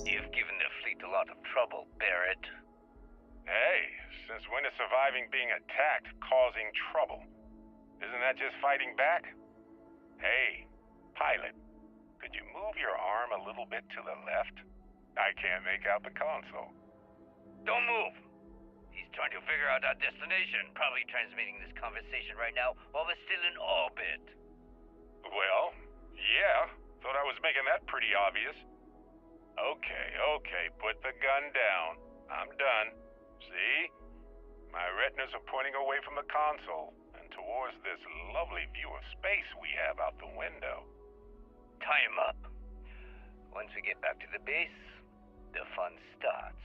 You've given the fleet a lot of trouble, Barrett. Hey, since when is surviving being attacked causing trouble? Isn't that just fighting back? Hey, pilot, could you move your arm a little bit to the left? I can't make out the console. Don't move. He's trying to figure out our destination. Probably transmitting this conversation right now while we're still in orbit. Well, yeah. Thought I was making that pretty obvious. Okay, put the gun down. I'm done. See? My retinas are pointing away from the console and towards this lovely view of space we have out the window. Tie him up. Once we get back to the base, the fun starts.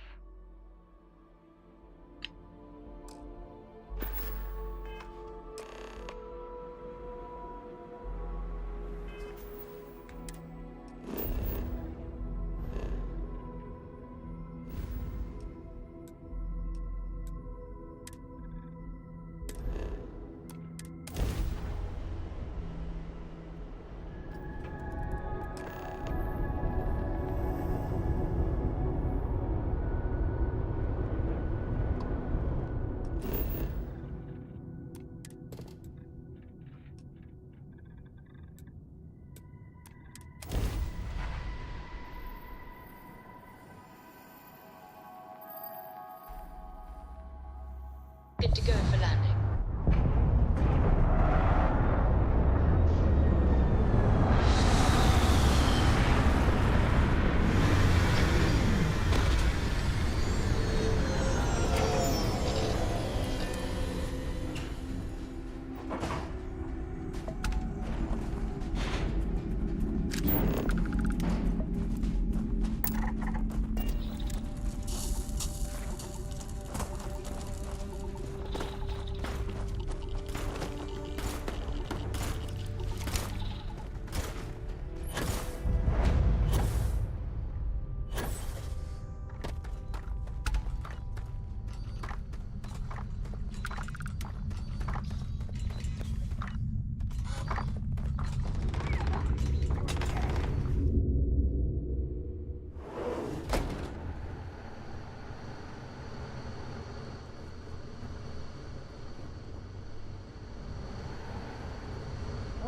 Good to go for landing.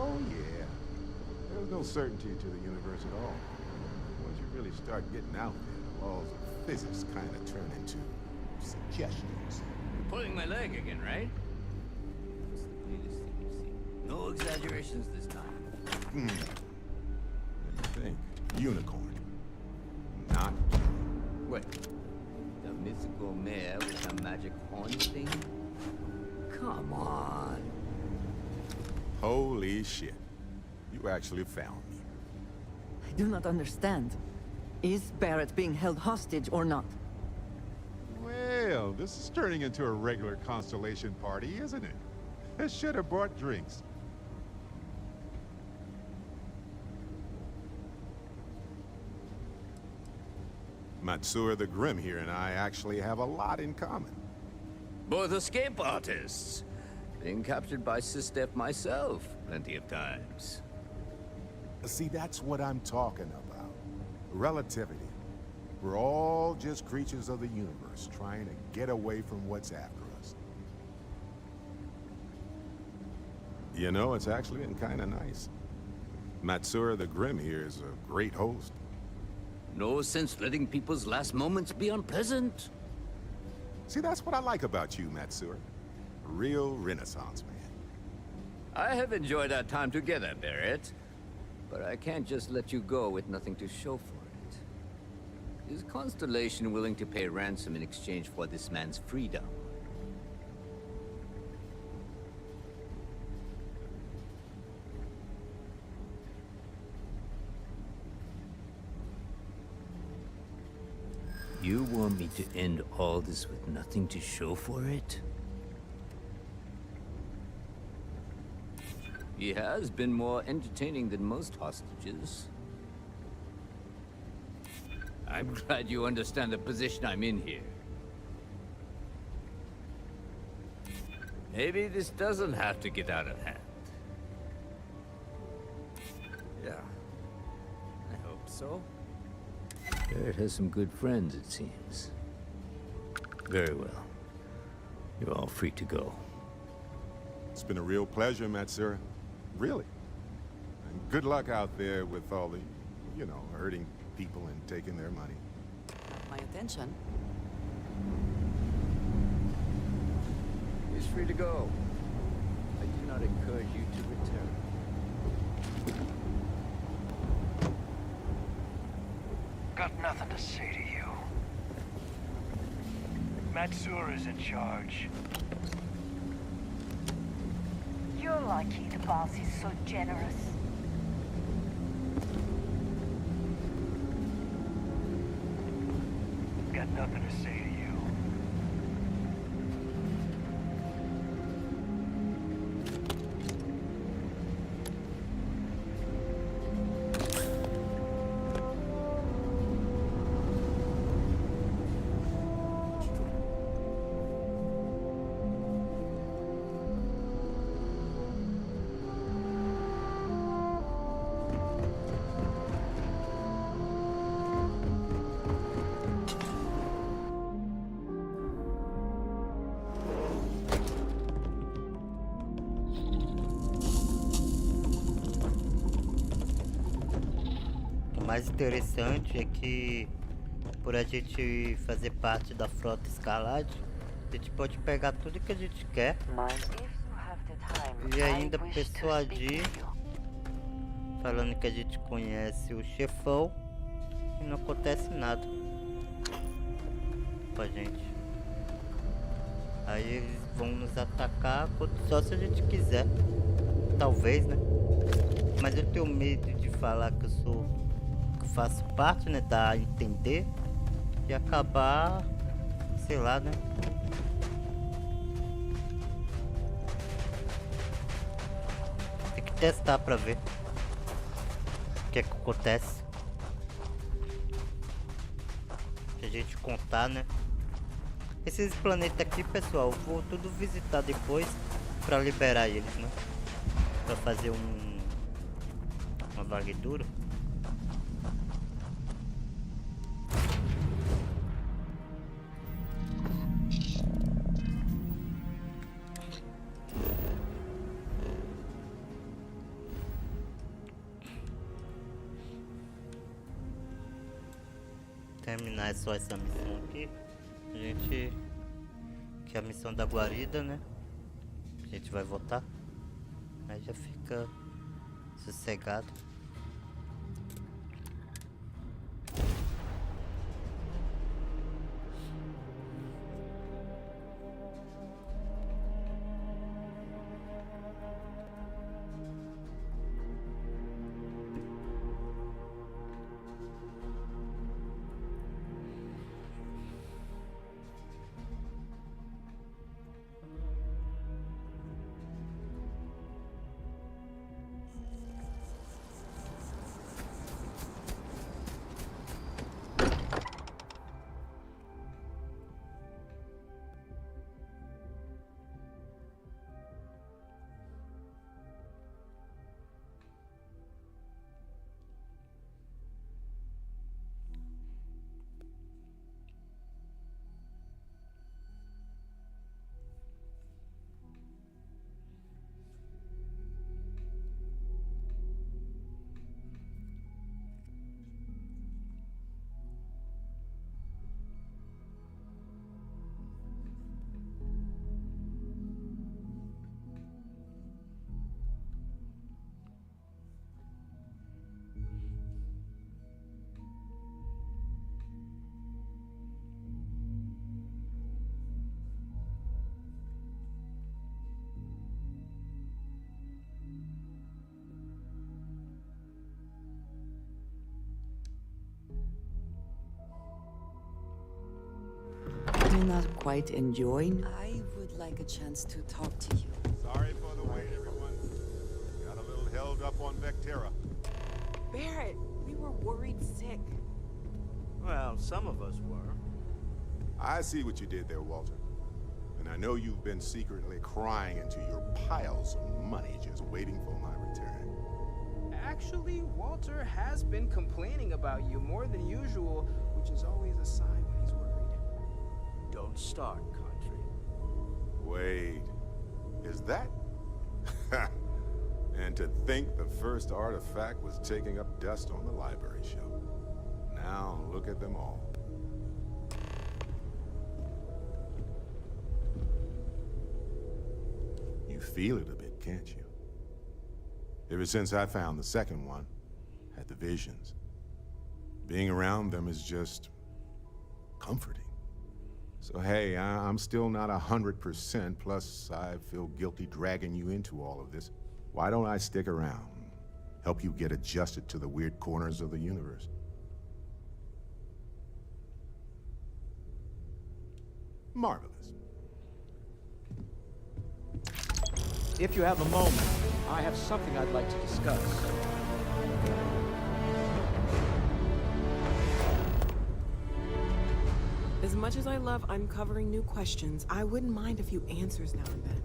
Oh, yeah. There's no certainty to the universe at all. Once you really start getting out there, the laws of physics kind of turn into suggestions. You're pulling my leg again, right? What's the latest thing you've seen? No exaggerations this time. Let me think. Unicorn. Not. Wait. The mythical mare with the magic horn thing? Come on. Holy shit. You actually found me. I do not understand. Is Barrett being held hostage or not? Well, this is turning into a regular Constellation party, isn't it? I should have brought drinks. Matsura the Grim here and I actually have a lot in common. Both escape artists. Being captured by Sistef myself plenty of times. See, that's what I'm talking about. Relativity. We're all just creatures of the universe trying to get away from what's after us. You know, it's actually been kind of nice. Matsura the Grim here is a great host. No sense letting people's last moments be unpleasant. See, that's what I like about you, Matsura. A real Renaissance man. I have enjoyed our time together, Barrett. But I can't just let you go with nothing to show for it. Is Constellation willing to pay ransom in exchange for this man's freedom? You want me to end all this with nothing to show for it? He has been more entertaining than most hostages. I'm glad you understand the position I'm in here. Maybe this doesn't have to get out of hand. Yeah. I hope so. Barrett has some good friends, it seems. Very well. You're all free to go. It's been a real pleasure, Matsura. Really. And good luck out there with all the, you know, hurting people and taking their money. My attention. He's free to go. I do not encourage you to return. Got nothing to say to you. Matsura's in charge. You're lucky the boss is so generous. nothing to say to you. O mais interessante é que, por a gente fazer parte da frota escalade, a gente pode pegar tudo que a gente quer e ainda persuadir, falando que a gente conhece o chefão e não acontece nada com a gente. Aí eles vão nos atacar só se a gente quiser, talvez, né? Mas eu tenho medo de falar que eu faço parte, né, dar a entender e acabar, sei lá, né? Tem que testar pra ver o que é que acontece. Se a gente contar, né? Esses planetas aqui, pessoal, eu vou tudo visitar depois pra liberar eles, né? Pra fazer uma varredura. Terminar só essa missão aqui. A gente... que é a missão da guarida, né? A gente vai voltar. Aí já fica sossegado. You're not quite enjoying? I would like a chance to talk to you. Sorry for the wait, everyone. Got a little held up on Vectera. Barrett, we were worried sick. Well, some of us were. I see what you did there, Walter. And I know you've been secretly crying into your piles of money just waiting for my return. Actually, Walter has been complaining about you more than usual, which is always a sign when he's worried. Don't start, country. Wait, is that? And to think the first artifact was taking up dust on the library shelf. Now look at them all. You feel it a bit, can't you? Ever since I found the second one, had the visions. Being around them is just comforting. So hey, I'm still not 100%, plus I feel guilty dragging you into all of this. Why don't I stick around? Help you get adjusted to the weird corners of the universe. Marvelous. If you have a moment, I have something I'd like to discuss. As much as I love uncovering new questions, I wouldn't mind a few answers now and then.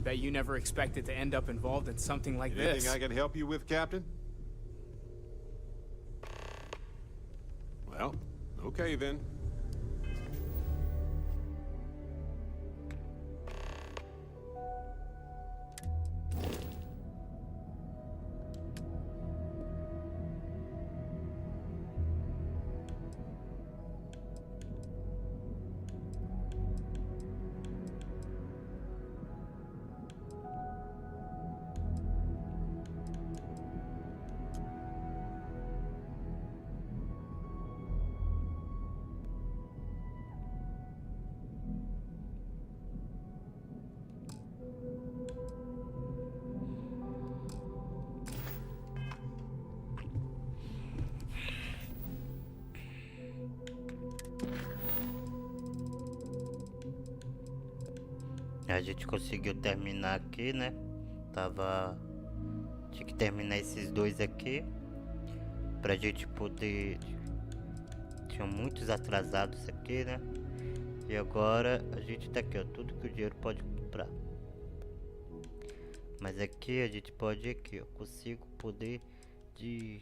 Bet you never expected to end up involved in something like Anything this. I can help you with, Captain? Well, okay then. A gente conseguiu terminar aqui, né? Tinha que terminar esses dois aqui pra gente poder... Tinham muitos atrasados aqui, né? E agora a gente tá aqui, ó, tudo que o dinheiro pode comprar. Mas aqui a gente pode ir aqui, ó, consigo poder de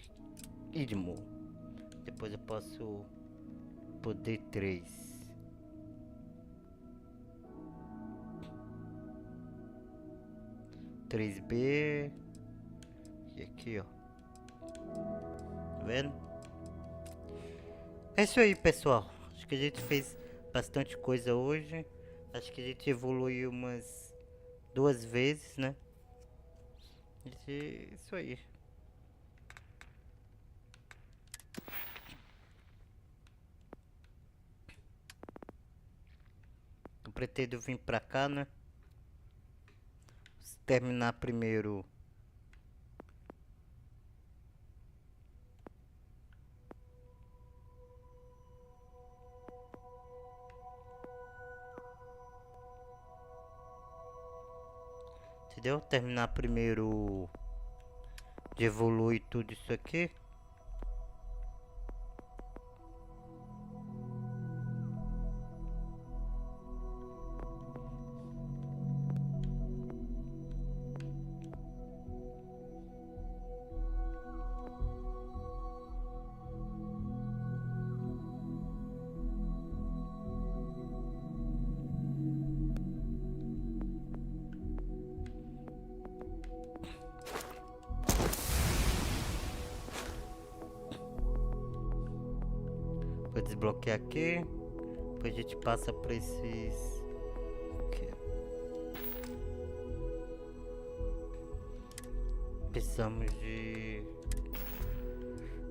idmo. Depois eu posso poder 3. 3B. E aqui, ó. Tá vendo? É isso aí, pessoal. Acho que a gente fez bastante coisa hoje. Acho que a gente evoluiu umas 2 vezes, né? E isso aí. Eu pretendo vir pra cá, né? Terminar primeiro entendeu? Terminar primeiro de evoluir tudo isso aqui. Vou desbloquear aqui. Depois a gente passa para esses aqui. Precisamos de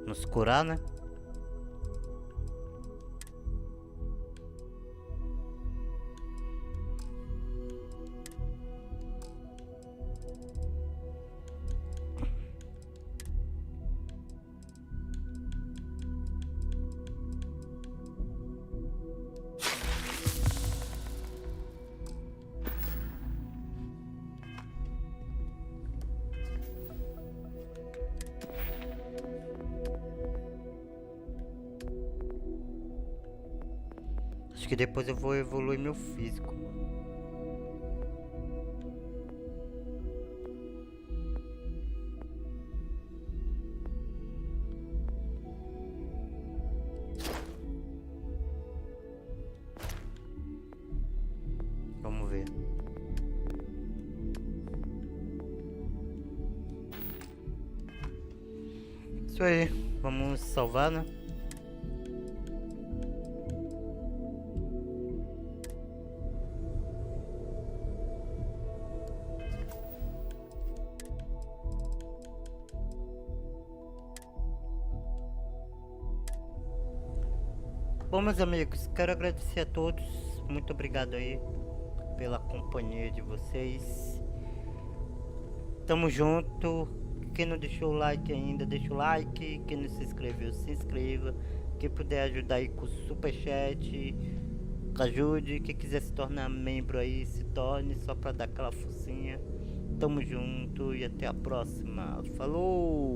nos curar, né? Acho que depois eu vou evoluir meu físico. Vamos ver. Isso aí. Vamos salvar, né? Bom, meus amigos, quero agradecer a todos. Muito obrigado aí pela companhia de vocês. Tamo junto. Quem não deixou o like ainda, deixa o like. Quem não se inscreveu, se inscreva. Quem puder ajudar aí com o superchat, Ajude, quem quiser se tornar membro aí, se torne, só pra dar aquela focinha. Tamo junto e até a próxima. Falou!